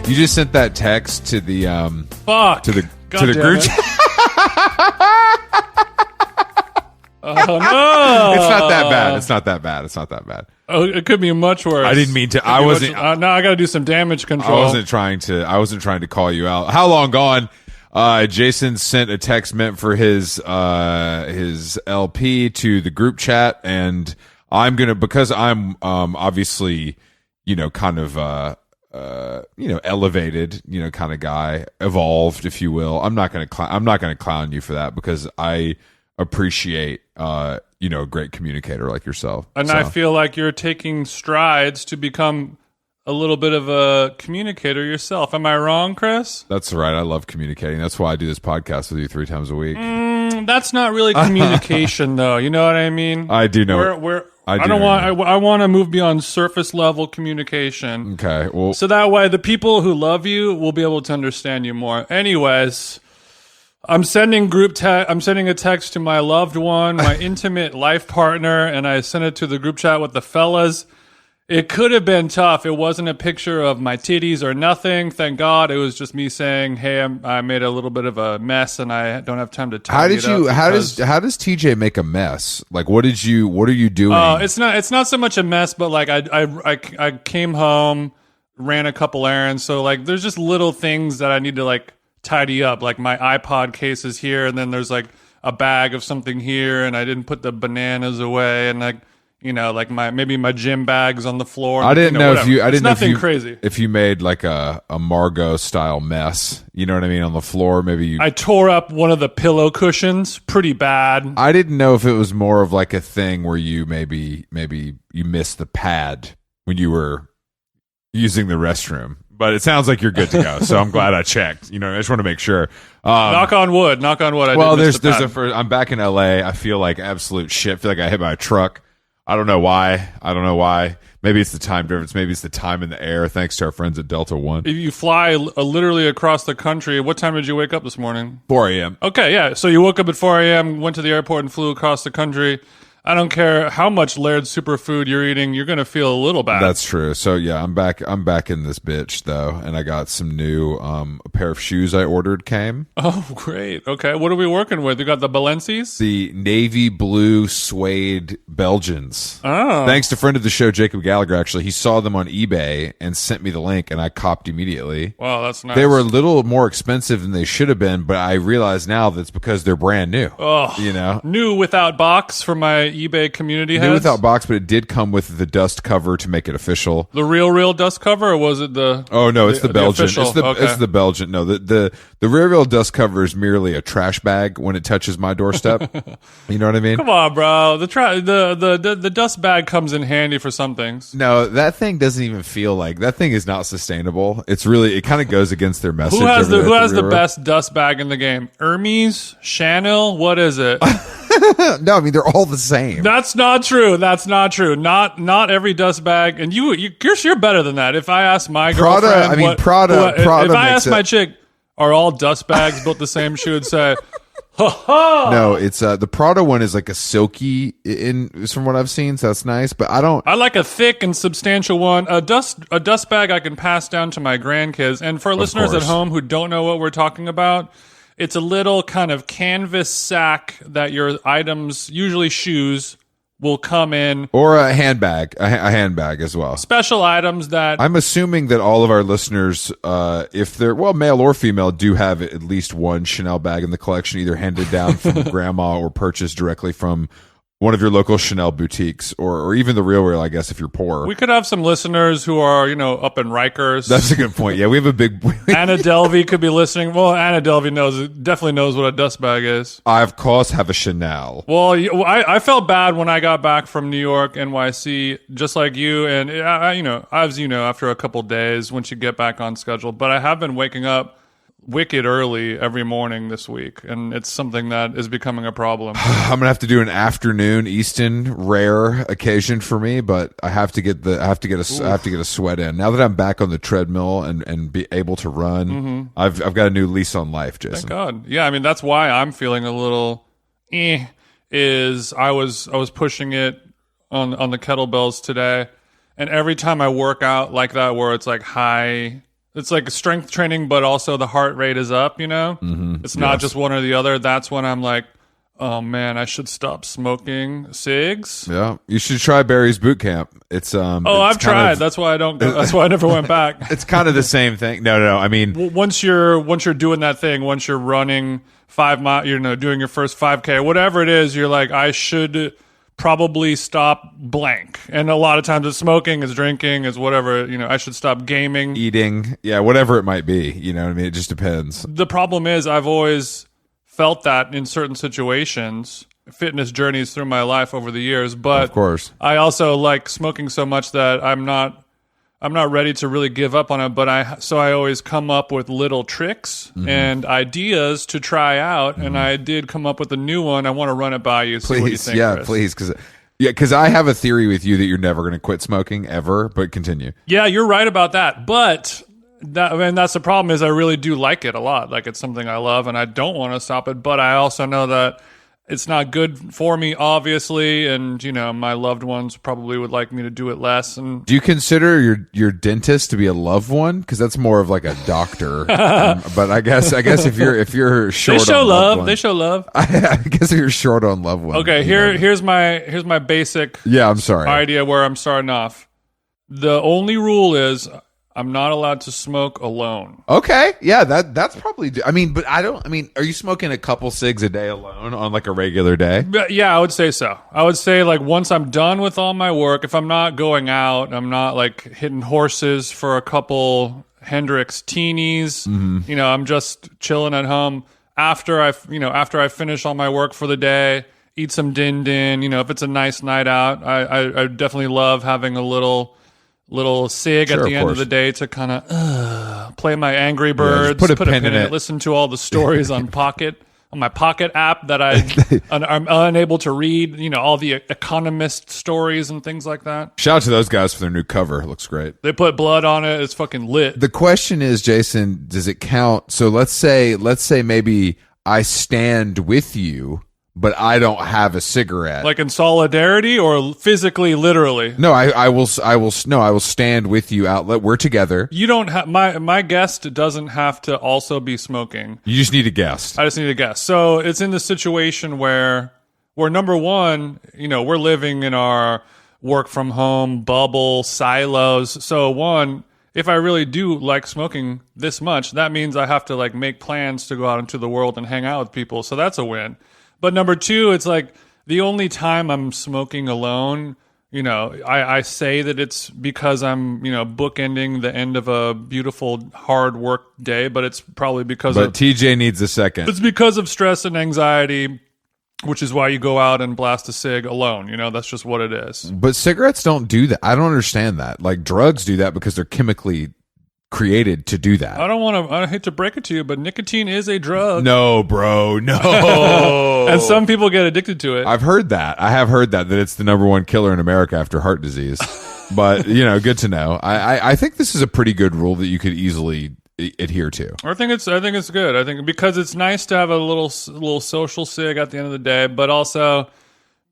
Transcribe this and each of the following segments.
You just sent that text to the Fuck. to the God to the damn group it. chat. Oh no! It's not that bad. It's not that bad. It's not that bad. Oh, it could be much worse. I didn't mean to. Could I be wasn't. now I got to do some damage control. I wasn't trying to call you out. How long gone? Jason sent a text meant for his LP to the group chat, and I'm gonna, because I'm obviously, kind of elevated, kind of guy, evolved, if you will. I'm not gonna clown you for that, because I appreciate a great communicator like yourself. And I feel like you're taking strides to become a little bit of a communicator yourself. Am I wrong, Chris? That's right. I love communicating. That's why I do this podcast with you 3 times a week. That's not really communication, though. You know what I mean? I do know. I want to move beyond surface level communication. Okay. Well, So that way, the people who love you will be able to understand you more. Anyways, I'm sending I'm sending a text to my loved one, my intimate life partner, and I sent it to the group chat with the fellas. It could have been tough. It wasn't a picture of my titties or nothing. Thank God. It was just me saying, "Hey, I made a little bit of a mess, and I don't have time to tidy it up." how does TJ make a mess? Like, what are you doing? It's not so much a mess, but like I came home, ran a couple errands, so like there's just little things that I need to like tidy up. Like my iPod case is here, and then there's like a bag of something here, and I didn't put the bananas away, and like. Like maybe my gym bags on the floor. I didn't know nothing crazy. If you made like a Margot style mess, you know what I mean, on the floor. Maybe I tore up one of the pillow cushions pretty bad. I didn't know if it was more of like a thing where you maybe you missed the pad when you were using the restroom. But it sounds like you're good to go, so I'm glad I checked. I just want to make sure. Knock on wood. I'm back in LA. I feel like absolute shit. I feel like I hit by a truck. I don't know why. Maybe it's the time difference. Maybe it's the time in the air. Thanks to our friends at Delta One. If you fly literally across the country, what time did you wake up this morning? 4 a.m. Okay, yeah. So you woke up at 4 a.m., went to the airport, and flew across the country. I don't care how much Laird superfood you're eating, you're going to feel a little bad. That's true. So yeah, I'm back in this bitch though, and I got some new a pair of shoes I ordered came. Oh, great. Okay. What are we working with? You got the Balenci's? The navy blue suede Belgians. Oh. Thanks to friend of the show Jacob Gallagher, actually. He saw them on eBay and sent me the link, and I copped immediately. Wow, that's nice. They were a little more expensive than they should have been, but I realize now that's because they're brand new. Oh, new without box for my eBay community heads? New without box, but it did come with the dust cover to make it official. The real dust cover, or was it the? Oh no, it's the Belgian. Official? It's the Belgian. No, the real dust cover is merely a trash bag when it touches my doorstep. You know what I mean? Come on, bro. The dust bag comes in handy for some things. No, that thing doesn't even feel like that thing is not sustainable. It kind of goes against their message. Who has the best dust bag in the game? Hermes, Chanel, what is it? No, I mean they're all the same. That's not true. Not every dust bag. And you're better than that. If I ask my girlfriend, Prada. If I ask my chick, are all dust bags built the same? She would say, "Ha ha." No, it's the Prada one is like a silky from what I've seen, so that's nice. But I like a thick and substantial one. A dust bag I can pass down to my grandkids. And for listeners at home who don't know what we're talking about. It's a little kind of canvas sack that your items, usually shoes, will come in. Or a handbag, a handbag as well. Special items that... I'm assuming that all of our listeners, if they're, male or female, do have at least one Chanel bag in the collection, either handed down from grandma or purchased directly from one of your local Chanel boutiques, or even the Real, I guess, if you're poor. We could have some listeners who are, up in Rikers. That's a good point. Yeah, we have a big... Anna Delvey could be listening. Well, Anna Delvey definitely knows what a dust bag is. I, of course, have a Chanel. Well, I felt bad when I got back from New York, NYC, just like you. And, after a couple days, once you get back on schedule. But I have been waking up wicked early every morning this week, and it's something that is becoming a problem. I'm gonna have to do an afternoon Easton, rare occasion for me, but I have to get a sweat in now that I'm back on the treadmill and be able to run. Mm-hmm. I've got a new lease on life, Jason. Thank God. Yeah, I mean that's why I'm feeling a little. Is I was pushing it on the kettlebells today, and every time I work out like that, where it's like high it's like strength training, but also the heart rate is up, you know? It's not just one or the other. That's when I'm like, oh man, I should stop smoking cigs. Yeah, you should try Barry's Boot Camp. It's I've tried. That's why I don't go. That's why I never went back. It's kind of the same thing. No. I mean, once you're doing that thing, once you're running 5 miles, doing your first 5K, whatever it is, you're like, I should probably stop blank. And a lot of times it's smoking, it's drinking, it's whatever, I should stop gaming, eating, whatever it might be. You know what I mean? It just depends. The problem is I've always felt that in certain situations, fitness journeys through my life over the years, but of course I also like smoking so much that I'm not ready to really give up on it, but I always come up with little tricks and ideas to try out, and I did come up with a new one. I want to run it by you. See what you think, Chris. Please, because I have a theory with you that you're never going to quit smoking ever, but continue. Yeah, you're right about that, but that's the problem is I really do like it a lot. Like it's something I love and I don't want to stop it, but I also know that it's not good for me, obviously, and my loved ones probably would like me to do it less. And do you consider your dentist to be a loved one? Because that's more of like a doctor. But I guess if you're short, they show on love. They show love. I guess if you're short on loved ones. Okay, here's my basic. Yeah, I'm sorry. Idea where I'm starting off. The only rule is I'm not allowed to smoke alone. Okay, yeah, that's probably. I mean, but I don't. I mean, are you smoking a couple cigs a day alone on like a regular day? Yeah, I would say so. I would say like once I'm done with all my work, if I'm not going out, I'm not like hitting horses for a couple Hendrix teenies. I'm just chilling at home. After I finish all my work for the day, eat some din din. If it's a nice night out, I definitely love having a little cig at the end of the day to kind of play my Angry Birds, put a pin in it, listen to all the stories on my Pocket app that I'm unable to read, all the Economist stories and things like that. Shout out to those guys for their new cover. It looks great. They put blood on it. It's fucking lit. The question is, Jason, does it count? So let's say maybe I stand with you, but I don't have a cigarette. Like in solidarity or physically, literally? No, I will stand with you out. We're together. You don't have my guest doesn't have to also be smoking. You just need a guest. I just need a guest. So it's in the situation where number one, we're living in our work from home bubble silos. So one, if I really do like smoking this much, that means I have to like make plans to go out into the world and hang out with people. So that's a win. But number two, it's like the only time I'm smoking alone, I say that it's because I'm, bookending the end of a beautiful, hard work day, but it's probably because But TJ needs a second. It's because of stress and anxiety, which is why you go out and blast a cig alone. That's just what it is. But cigarettes don't do that. I don't understand that. Like drugs do that because they're chemically created to do that. I hate to break it to you, but nicotine is a drug. No, bro, no. And some people get addicted to it. I've heard that. I have heard that it's the number one killer in America after heart disease. But, good to know. I think this is a pretty good rule that you could easily adhere to. I think it's good. I think because it's nice to have a little social cig at the end of the day, but also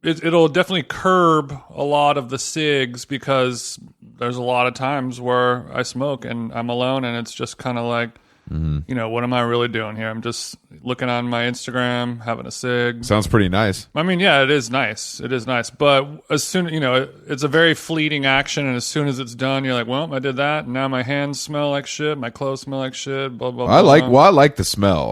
it'll definitely curb a lot of the cigs because there's a lot of times where I smoke and I'm alone and it's just kind of like, what am I really doing here? I'm just looking on my Instagram, having a cig. Sounds pretty nice. I mean, yeah, it is nice. It is nice. But as soon, it's a very fleeting action. And as soon as it's done, you're like, well, I did that. And now my hands smell like shit. My clothes smell like shit. Blah, blah, blah. I like the smell.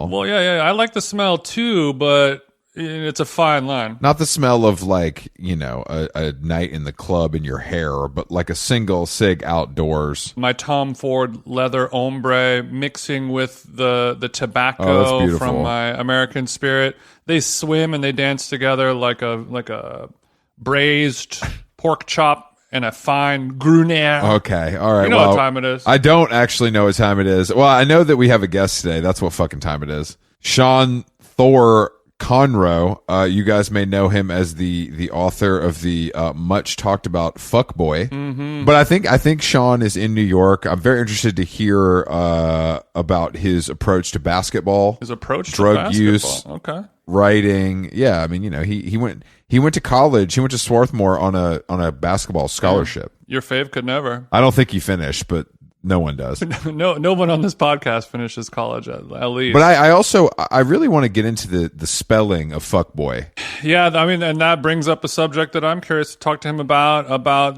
Well, yeah. I like the smell too, but it's a fine line. Not the smell of like, a night in the club in your hair, but like a single cig outdoors. My Tom Ford leather ombre mixing with the tobacco from my American Spirit. They swim and they dance together like a braised pork chop and a fine Gruner. Okay, all right. You know what time it is. I don't actually know what time it is. Well, I know that we have a guest today. That's what fucking time it is. Sean Thor Conroe, you guys may know him as the author of the much talked about Fuckboy. But I think Sean is in New York. I'm very interested to hear about his approach to basketball. His approach drug to basketball. use, okay, writing. Yeah, I mean, he went to college. He went to Swarthmore on a basketball scholarship. Your fave could never. I don't think he finished, but No one does. No one on this podcast finishes college at least. But I really want to get into the spelling of fuckboy. Yeah, I mean, and that brings up a subject that I'm curious to talk to him about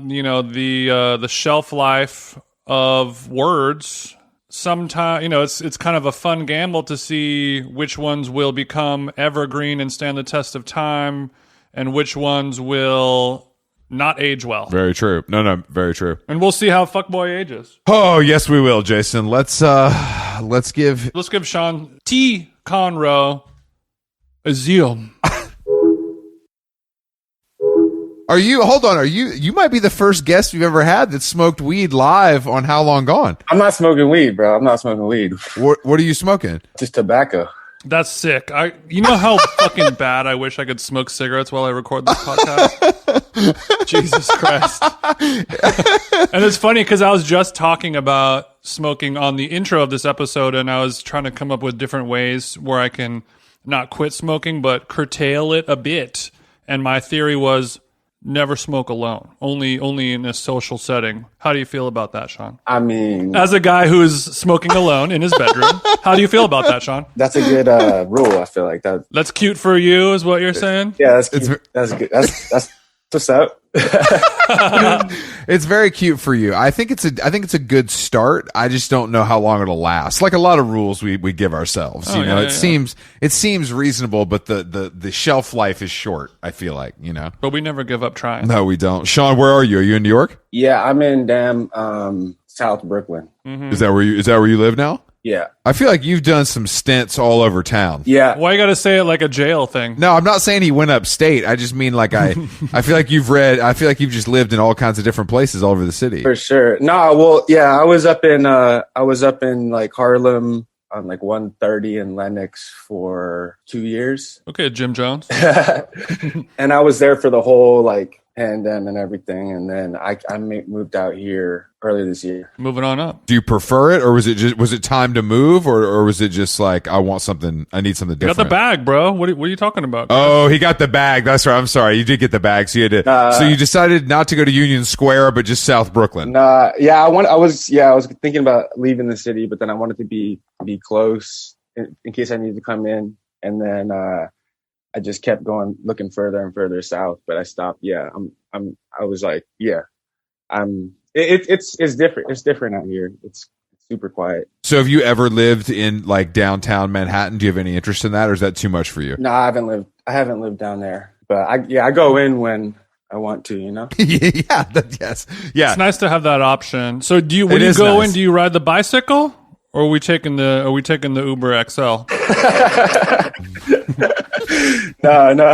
the shelf life of words. Sometimes, it's kind of a fun gamble to see which ones will become evergreen and stand the test of time, and which ones will not age well. Very true. No, very true. And we'll see how fuckboy ages. Oh, yes, we will, Jason. Let's give Sean T. Conroe a zeal. You might be the first guest we've ever had that smoked weed live on How Long Gone. I'm not smoking weed, bro. I'm not smoking weed. What are you smoking? Just tobacco. That's sick. You know how fucking bad I wish I could smoke cigarettes while I record this podcast? Jesus Christ. And it's funny because I was just talking about smoking on the intro of this episode, and I was trying to come up with different ways where I can not quit smoking, but curtail it a bit. And my theory was never smoke alone, only in a social setting. How do you feel about that, Sean? I mean, as a guy who is smoking alone in his bedroom, how do you feel about that, Sean? that's a good rule. I feel like that's cute for you, is what you're saying? Yeah, that's cute. That's good. That's what's up. It's very cute for you. I think it's a good start. I just don't know how long it'll last. Like a lot of rules we give ourselves. It seems reasonable, but the shelf life is short, I feel like, But we never give up trying. No, we don't. Sean, where are you? Are you in New York? Yeah, I'm in South Brooklyn. Mm-hmm. Is that where you live now? Yeah. I feel like you've done some stints all over town. Yeah. Why you got to say it like a jail thing? No, I'm not saying he went upstate. I just mean like I feel like you've just lived in all kinds of different places all over the city. For sure. No, well, yeah, I was up in like Harlem on like 130 in Lenox for 2 years. Okay, Jim Jones. And I was there for the whole like pandemic and everything, and then I moved out here earlier this year. Moving on up. Do you prefer it, or was it time to move, or was it just like I need something different? You got the bag, bro. What are you talking about? Oh, he got the bag. That's right. I'm sorry. You did get the bag, so you had to. So you decided not to go to Union Square, but just South Brooklyn. Yeah, I was thinking about leaving the city, but then I wanted to be close in case I needed to come in, and then I just kept looking further and further south, but I stopped. Yeah, I was like, yeah, it's different. It's different out here. It's super quiet. So have you ever lived in like downtown Manhattan? Do you have any interest in that, or is that too much for you? No, I haven't lived down there, but I go in when I want to, Yeah. Yes. Yeah. It's nice to have that option. So when you go in, do you ride the bicycle, or are we taking the Uber XL? No.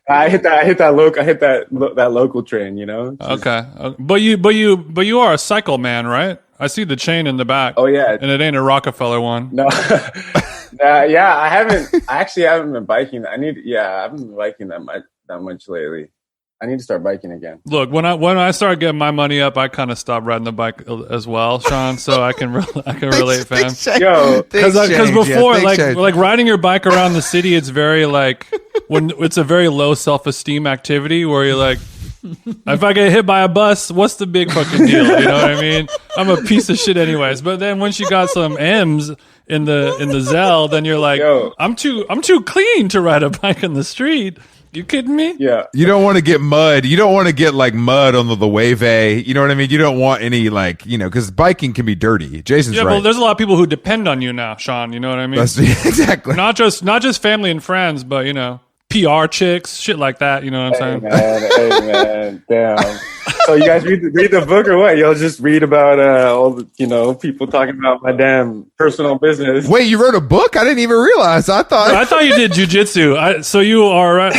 I hit that local train, Okay. But you are a cycle man, right? I see the chain in the back. Oh yeah. And it ain't a Rockefeller one. No. Yeah, I haven't been biking. I haven't been biking that much lately. I need to start biking again. Look, when I start getting my money up, I kind of stopped riding the bike as well, Sean. So I can relate, fam. Because before, like riding your bike around the city, it's very like when it's a very low self-esteem activity where you're like, if I get hit by a bus, what's the big fucking deal? You know what I mean? I'm a piece of shit anyways. But then once you got some M's in the Zell, then you're like, I'm too clean to ride a bike in the street. You kidding me? Yeah. You don't want to get mud. You don't want to get like mud on the wave. You know what I mean? You don't want any because biking can be dirty. Jason's right. Well, there's a lot of people who depend on you now, Sean. You know what I mean? Exactly. Not just family and friends, but PR chicks, shit like that. You know what I'm saying? Hey man, damn. So you guys read the book or what? You'll just read about all the people talking about my damn personal business. Wait, you wrote a book? I didn't even realize. I thought you did jujitsu. So you are right.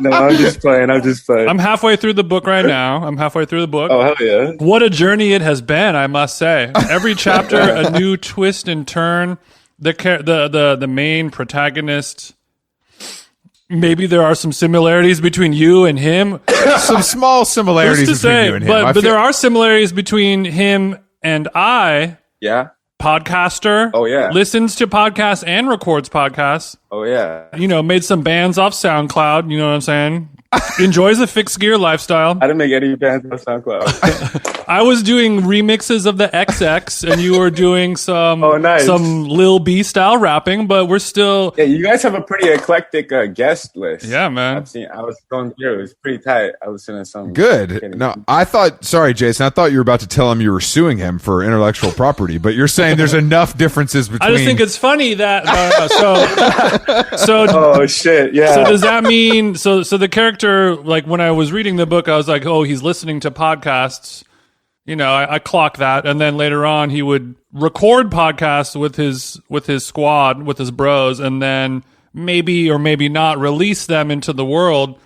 No, I'm just playing. I'm halfway through the book right now. Oh hell yeah! What a journey it has been, I must say. Every chapter, a new twist and turn. The main protagonist. Maybe there are some similarities between you and him. Some small similarities between you and him. But there are similarities between him and I. Yeah. Podcaster. Oh, yeah. Listens to podcasts and records podcasts. Oh, yeah. Made some bands off SoundCloud. You know what I'm saying? Enjoys a fixed gear lifestyle. I didn't make any bands on SoundCloud. I was doing remixes of the XX, and you were doing some nice. some Lil B style rapping, but we're still. Yeah, you guys have a pretty eclectic guest list. Yeah, man. I was going through. It was pretty tight. I was listening to some. Good. No, sorry, Jason. I thought you were about to tell him you were suing him for intellectual property, but you're saying there's enough differences between. I just think it's funny that. Oh shit! Yeah. So does that mean so the character, like when I was reading the book, I was like, oh, he's listening to podcasts. You know, I clock that, and then later on he would record podcasts with his squad, with his bros, and then maybe or maybe not release them into the world.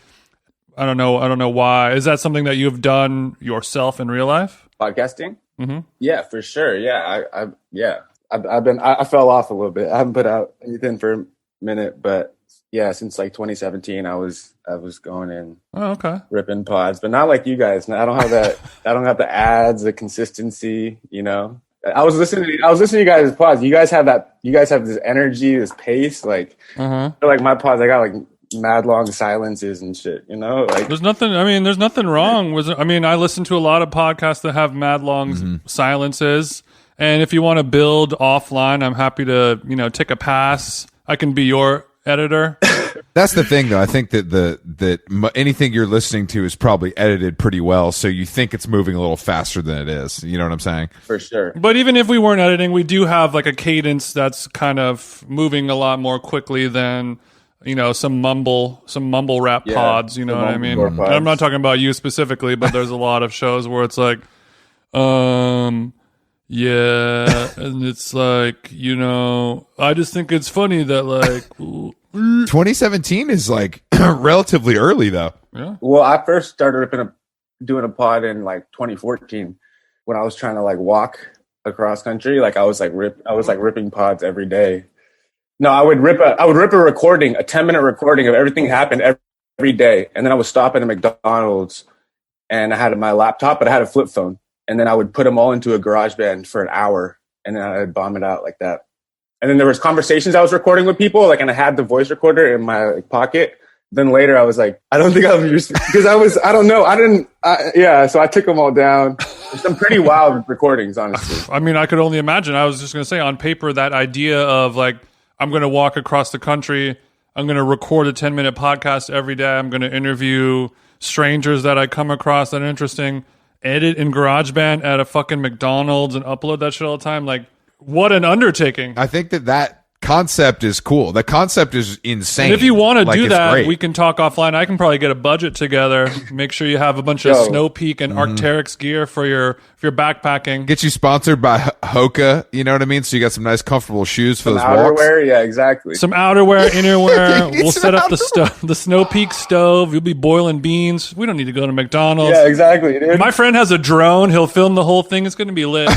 I don't know why. Is that something that you've done yourself in real life? Podcasting? Mm-hmm. Yeah, for sure. Yeah, I fell off a little bit. I haven't put out anything for a minute, but yeah, since like 2017, I was going in, ripping pods, but not like you guys. I don't have that. I don't have the ads, the consistency. You know, I was listening to you guys' pods. You guys have that. You guys have this energy, this pace. Like, I feel like my pods, I got like mad long silences and shit. You know, like there's nothing wrong with. I mean, I listen to a lot of podcasts that have mad long silences. And if you want to build offline, I'm happy to, take a pass. I can be your editor. That's the thing, though. I think that anything you're listening to is probably edited pretty well, so you think it's moving a little faster than it is. You know what I'm saying? For sure. But even if we weren't editing, we do have like a cadence that's kind of moving a lot more quickly than some mumble rap pods. You know what I mean? And I'm not talking about you specifically, but there's a lot of shows where it's like, yeah, and it's like, I just think it's funny that like 2017 is like relatively early though. Yeah. Well, I first started doing a pod in like 2014 when I was trying to like walk across country. Like I was ripping pods every day. No, I would rip a recording, a 10-minute recording of everything happened every day, and then I would stop at a McDonald's, and I had my laptop, but I had a flip phone. And then I would put them all into a GarageBand for an hour, and then I'd bomb it out like that. And then there was conversations I was recording with people, like, and I had the voice recorder in my pocket. Then later I was like, I don't think I'll be because I don't know. So I took them all down. There's some pretty wild recordings, honestly. I mean, I could only imagine. I was just going to say, on paper, that idea of like, I'm going to walk across the country, I'm going to record a 10-minute podcast every day, I'm going to interview strangers that I come across that are interesting, edit in GarageBand at a fucking McDonald's and upload that shit all the time. Like, what an undertaking. I think that concept is cool. The concept is insane. And if you want to do that, great. we can talk offline. I can probably get a budget together. Make sure you have a bunch of Snow Peak and Arc'teryx gear for your backpacking. Get you sponsored by Hoka, you know what I mean? So you got some nice comfortable shoes for some those outerwear, walks. Yeah, exactly. Some outerwear, innerwear. We'll set up the Snow Peak stove. You'll be boiling beans. We don't need to go to McDonald's. Yeah, exactly, dude. My friend has a drone. He'll film the whole thing. It's going to be lit.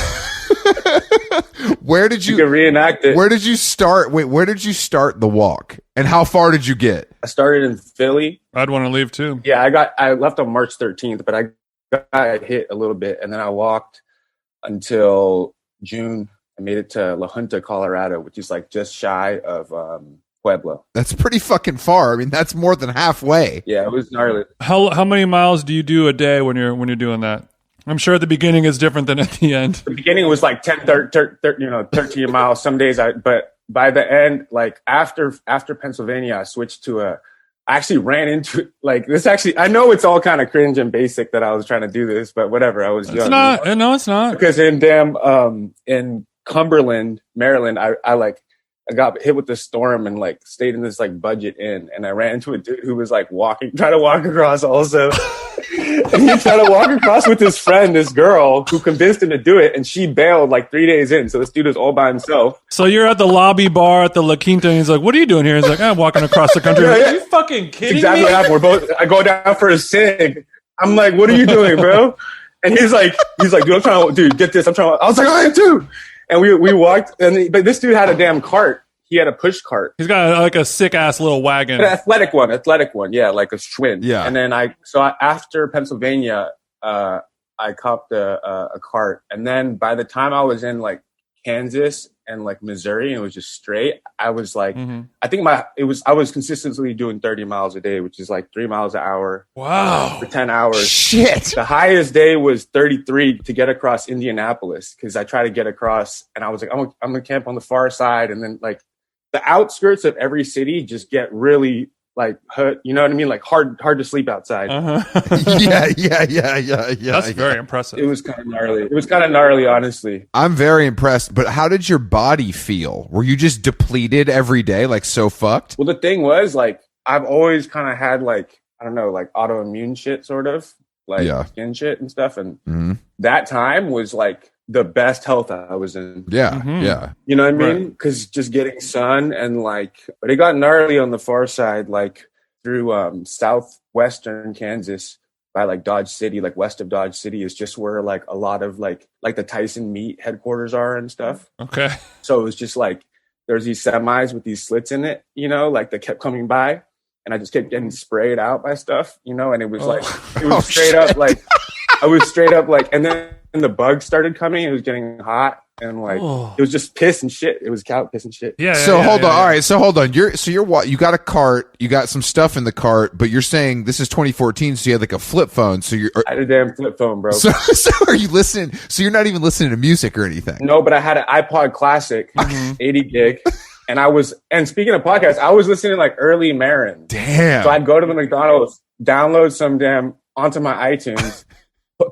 Where did you can reenact it? Where did you start? Wait, where did you start the walk? And how far did you get? I started in Philly. I'd want to leave too. Yeah, I left on March 13th, but I got hit a little bit, and then I walked until June. I made it to La Junta, Colorado, which is like just shy of Pueblo. That's pretty fucking far. I mean, that's more than halfway. Yeah, it was gnarly. How many miles do you do a day when you're doing that? I'm sure at the beginning is different than at the end. The beginning was like 13 miles. Some days but by the end, like after Pennsylvania, I switched to I actually ran into like this. Actually, I know it's all kind of cringe and basic that I was trying to do this, but whatever. I was young. It's not. No, it's not. Because in Cumberland, Maryland, I got hit with the storm and like stayed in this like budget inn, and I ran into a dude who was like trying to walk across also. And he tried to walk across with his friend, this girl who convinced him to do it, and she bailed like 3 days in. So this dude was all by himself. So you're at the lobby bar at the La Quinta, and he's like, "What are you doing here?" He's like, "I'm walking across the country." Like, are you fucking kidding exactly me? What happened. I go down for a cig. I'm like, "What are you doing, bro?" And he's like, "Dude, get this. I'm trying to." I was like, "I am too." And we walked, but this dude had a damn cart. He had a push cart. He's got like a sick ass little wagon. An athletic one. Yeah, like a Schwinn. Yeah. And then after Pennsylvania, I copped a cart. And then by the time I was in like Kansas and like Missouri, and it was just straight, I was like, Mm-hmm. I was consistently doing 30 miles a day, which is like 3 miles an hour Wow. for 10 hours. Shit. The highest day was 33 to get across Indianapolis, because I tried to get across, and I was like, I'm gonna camp on the far side, and then like the outskirts of every city just get really like hurt, you know what I mean? Like hard to sleep outside. Yeah. That's very impressive. It was kind of gnarly. Honestly. I'm very impressed. But how did your body feel? Were you just depleted every day, like so fucked? Well, the thing was, like, I've always kind of had like, I don't know, like autoimmune shit, sort of like skin shit and stuff. And that time was like the best health I was in. Yeah. You know what I mean? Because just getting sun and like, but it got gnarly on the far side, like through southwestern Kansas by like Dodge City, like west of Dodge City is just where like a lot of like the Tyson meat headquarters are and stuff. Okay. So it was just like, there's these semis with these slits in it, you know, like that kept coming by, and I just kept getting sprayed out by stuff, you know, and it was like, it was straight up like, I was straight up like, and then the bugs started coming, it was getting hot, and like it was just piss and shit. It was cow piss and shit. Yeah. So hold on. All right. So hold on. You got a cart. You got some stuff in the cart, but you're saying this is 2014, so you had like a flip phone. So I had a damn flip phone, bro. So are you listening? So you're not even listening to music or anything? No, but I had an iPod Classic, 80 gig. And speaking of podcasts, I was listening to like early Marin. Damn. So I'd go to the McDonald's, download some onto my iTunes,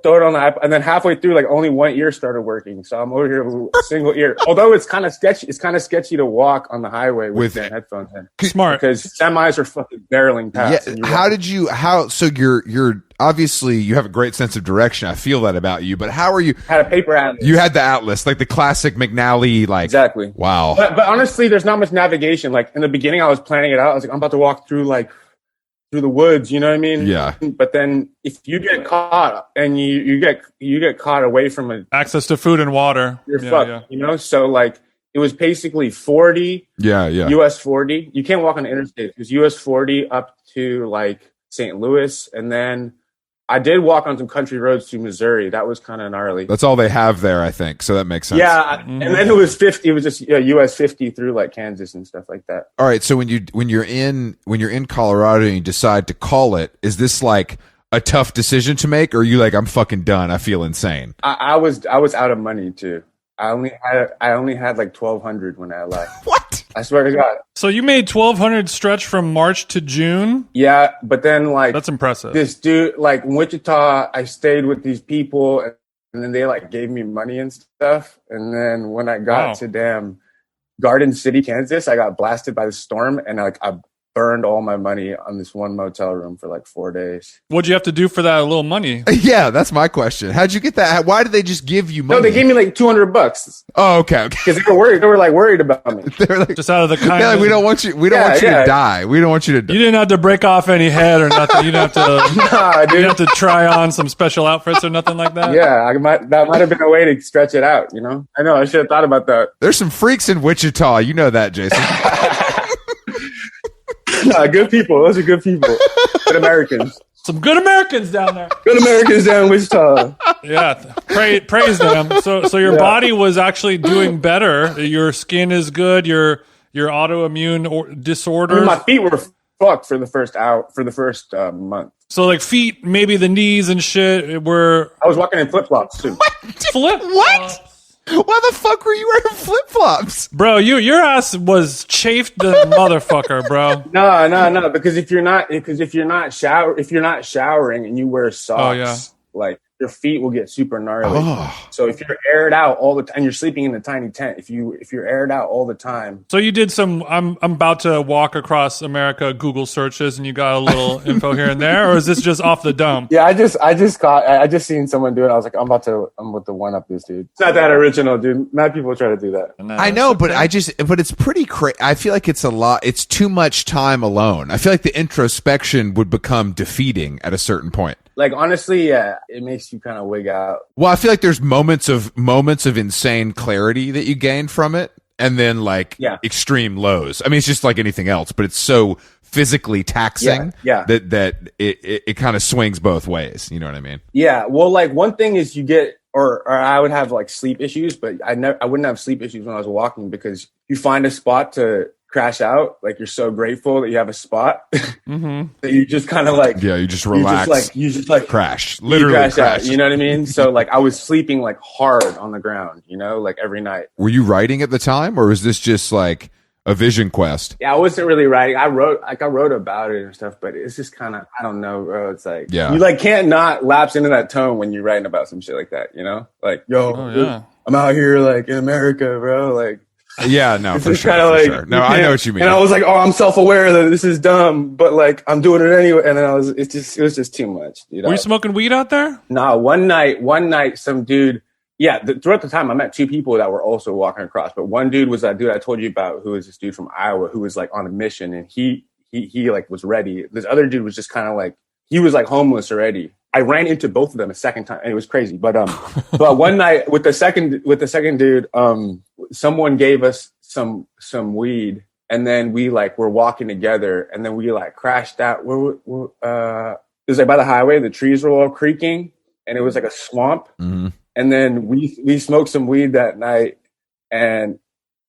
throw it on the iPod, and then halfway through, like only one ear started working. So I'm over here with a single ear. Although it's kind of sketchy. It's kind of sketchy to walk on the highway with the headphones in. Smart. Because semis are fucking barreling past. Yeah. So you're obviously you have a great sense of direction. I feel that about you. But how are you? Had a paper atlas. You had the atlas, like the classic McNally, like exactly. Wow. But honestly, there's not much navigation. Like in the beginning, I was planning it out. I was like, I'm about to walk through the woods, you know what I mean? Yeah. But then if you get caught and you get caught away from access to food and water, you're fucked. You know, so like it was basically 40. Yeah. US 40. You can't walk on the interstate. It was US 40 up to like St. Louis, and then I did walk on some country roads to Missouri. That was kind of gnarly. That's all they have there, I think. So that makes sense. Yeah, and then it was 50. It was just US 50 through like Kansas and stuff like that. All right. So when you're in Colorado and you decide to call it, is this like a tough decision to make, or are you like, I'm fucking done, I feel insane? I was out of money too. I only had like 1,200 when I left. What? I swear to God. So you made 1,200 stretch from March to June? Yeah, but then like that's impressive. This dude, like in Wichita, I stayed with these people, and then they like gave me money and stuff. And then when I got to damn Garden City, Kansas, I got blasted by the storm, and I burned all my money on this one motel room for like 4 days. What'd you have to do for that little money? Yeah, that's my question. How'd you get that? Why did they just give you money? No, they gave me like $200. Oh, okay. Because they were worried. They were like worried about me. They're like, just out of the kind. Like, we don't want you. We don't want you to die. We don't want you to die. You didn't have to break off any head or nothing. You didn't have to. Nah, dude. You didn't have to try on some special outfits or nothing like that. Yeah, that might have been a way to stretch it out. You know, I know. I should have thought about that. There's some freaks in Wichita. You know that, Jason. Nah, good people. Those are good people. Good Americans. Some good Americans down there. Good Americans down in Wichita. Yeah, praise them. So your body was actually doing better. Your skin is good. Your autoimmune disorders. I mean, my feet were fucked for the first month. So like feet, maybe the knees and shit were. I was walking in flip flops too. What? Why the fuck were you wearing flip flops, bro? Your ass was chafed the motherfucker, bro. No. Because if you're not showering and you wear socks, like your feet will get super gnarly. Oh. So if you're aired out all the time, you're sleeping in a tiny tent. If you're aired out all the time. So you did some. I'm about to walk across America Google searches, and you got a little info here and there, or is this just off the dome? Yeah, I just seen someone do it. I was like, I'm about to one up this dude. It's not that original, dude. Mad people try to do that. No, I know, but but it's pretty crazy. I feel like it's a lot. It's too much time alone. I feel like the introspection would become defeating at a certain point. Like, honestly, yeah, it makes you kind of wig out. Well, I feel like there's moments of insane clarity that you gain from it, and then like extreme lows. I mean, it's just like anything else, but it's so physically taxing that it kind of swings both ways. You know what I mean? Yeah. Well, like one thing is you get or I would have like sleep issues, but I wouldn't have sleep issues when I was walking because you find a spot to crash out. Like you're so grateful that you have a spot that you just kind of like, you just relax. You just like crash, literally crash crash. out. You know what I mean? So like I was sleeping like hard on the ground, you know, like every night. Were you writing at the time, or was this just like a vision quest? Yeah, I wasn't really writing. I wrote about it and stuff, but it's just kind of, I don't know, bro. It's like, you like can't not lapse into that tone when you're writing about some shit like that, you know? Like, I'm out here like in America, bro. Like, yeah, no, for sure, like, sure. No, I know what you mean. And I was like, oh, I'm self-aware that this is dumb, but like I'm doing it anyway. And then it was just too much. You know? Were you smoking weed out there? Nah, one night, some dude. Yeah, throughout the time, I met two people that were also walking across. But one dude was that dude I told you about, who was this dude from Iowa, who was like on a mission, and he like was ready. This other dude was just kind of like, he was like homeless already. I ran into both of them a second time, and it was crazy. But but one night with the second dude, someone gave us some weed, and then we like were walking together, and then we like crashed out. It was like by the highway, the trees were all creaking, and it was like a swamp. Mm-hmm. And then we smoked some weed that night, and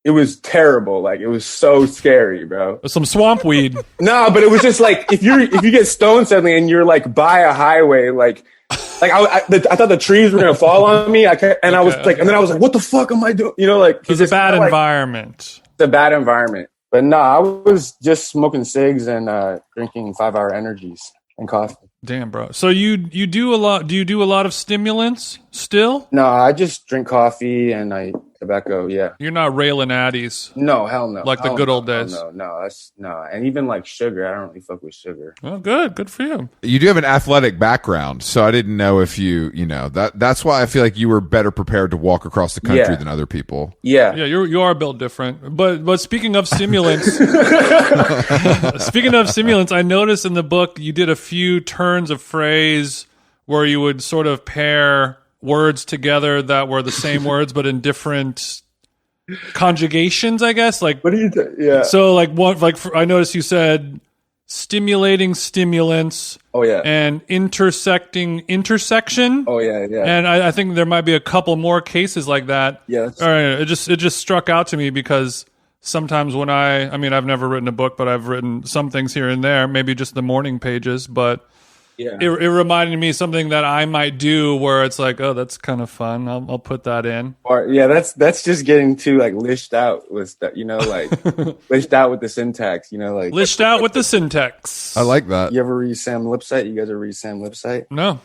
it was terrible. Like it was so scary, bro. Some swamp weed. No, but it was just like if you get stoned suddenly and you're like by a highway, like I thought the trees were gonna fall on me. And then I was like, what the fuck am I doing? You know, like it's a bad environment. It's a bad environment. But no, I was just smoking cigs and drinking 5-hour energies and coffee. Damn, bro. So you do a lot. Do you do a lot of stimulants still? No, I just drink coffee and tobacco. Yeah. You're not railing addies. No, hell no. Like the good old days. No, that's no. And even like sugar, I don't really fuck with sugar. Well, good for you. You do have an athletic background, so I didn't know if you know that's why I feel like you were better prepared to walk across the country than other people. Yeah. Yeah, you are built different. But speaking of stimulants, I noticed in the book you did a few turns of phrase where you would sort of pair words together that were the same words but in different conjugations, I guess. Like, what do you yeah. So like I noticed you said stimulating stimulants. Oh yeah. And intersection. Oh yeah. And I think there might be a couple more cases like that. Yeah. All right. It just struck out to me because sometimes when I mean, I've never written a book, but I've written some things here and there, maybe just the morning pages, but yeah, it reminded me something that I might do where it's like, oh, that's kind of fun. I'll put that in. Or yeah, that's just getting too like lished out with that, you know, like lished out with the syntax, you know, like lished out with the syntax. I like that. You ever read Sam Lipsyte? You guys ever read Sam Lipsyte? No.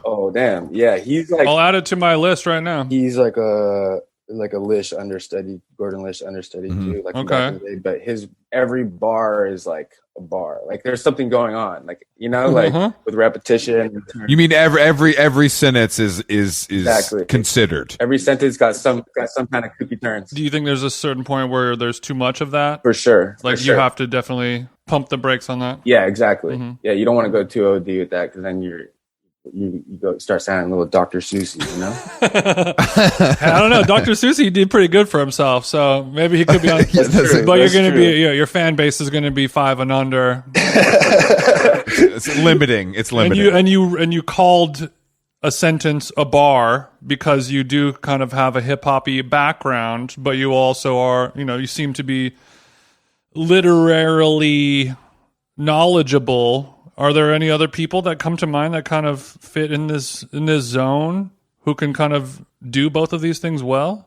Oh damn, yeah, he's like. I'll add it to my list right now. He's like a Lish understudy, Gordon Lish understudy too. Like back in the day, but his every bar is like a bar. Like there's something going on. Like you know, like with repetition. You mean every sentence is exactly considered. Every sentence got some kind of kooky turns. Do you think there's a certain point where there's too much of that? For sure. Like you have to definitely pump the brakes on that. Yeah, exactly. Yeah, you don't want to go too OD with that because then you go start sounding a little Dr. Seuss, you know? I don't know. Dr. Seuss did pretty good for himself, so maybe he could be on. But you're going to be your fan base is going to be 5 and under. It's limiting. It's limiting. And you called a sentence a bar because you do kind of have a hip hoppy background, but you also are, you seem to be literarily knowledgeable. Are there any other people that come to mind that kind of fit in this zone who can kind of do both of these things well?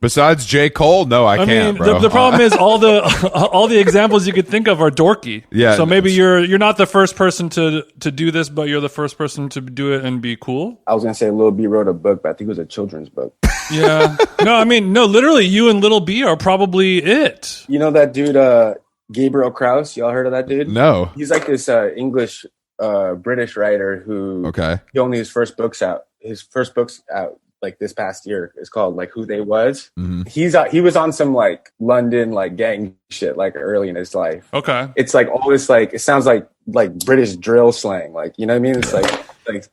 Besides J. Cole, no, I can't. Bro. The problem is all the examples you could think of are dorky. Yeah. So maybe you're not the first person to do this, but you're the first person to do it and be cool. I was gonna say Lil B wrote a book, but I think it was a children's book. Yeah. No, literally, you and Lil B are probably it. You know that dude, Gabriel Krause? Y'all heard of that dude? No. He's like this English British writer who he only his first book's out like this past year. It's called like Who They Was. Mm-hmm. He was on some like London like gang shit like early in his life. Okay. It's like all this like it sounds like British drill slang, like you know what I mean? It's like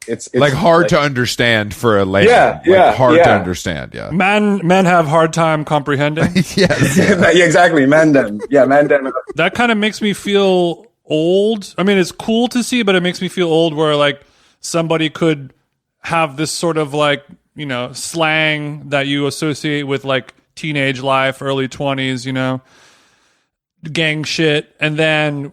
it's like hard to understand for a layman. Hard to understand. Yeah. Men have hard time comprehending. Yes. Yeah, exactly. Mandem. Yeah, mandem. That kind of makes me feel old. I mean, it's cool to see, but it makes me feel old where like somebody could have this sort of like, slang that you associate with like teenage life, early 20s, gang shit, and then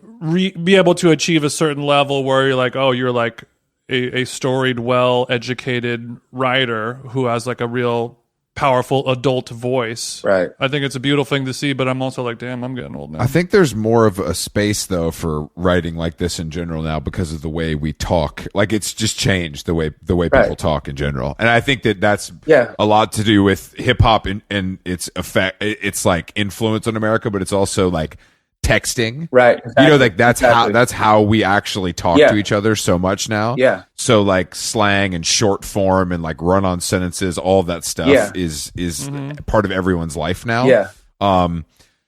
be able to achieve a certain level where you're like, oh, you're like a storied, well-educated writer who has like a real powerful adult voice. Right. I think it's a beautiful thing to see, but I'm also like, damn, I'm getting old now. I think there's more of a space though for writing like this in general now because of the way we talk. Like it's just changed the way people talk in general, and I think that's a lot to do with hip hop and its effect. It's like influence on America, but it's also like texting, right? Exactly. Like that's how we actually talk to each other so much now. Yeah. So like slang and short form and like run on sentences, all of that stuff is part of everyone's life now. Yeah.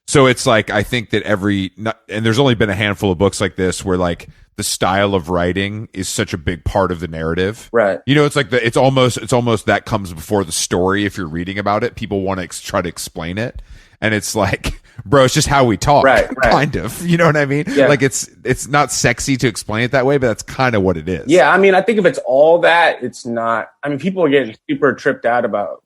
So it's like I think that and there's only been a handful of books like this where like the style of writing is such a big part of the narrative. Right. It's like it's almost that comes before the story. If you're reading about it, people want to try to explain it. And it's like, bro, it's just how we talk, right. kind of. You know what I mean? Yeah. Like it's not sexy to explain it that way, but that's kind of what it is. Yeah, I mean, I think if it's all that, it's not. I mean, people are getting super tripped out about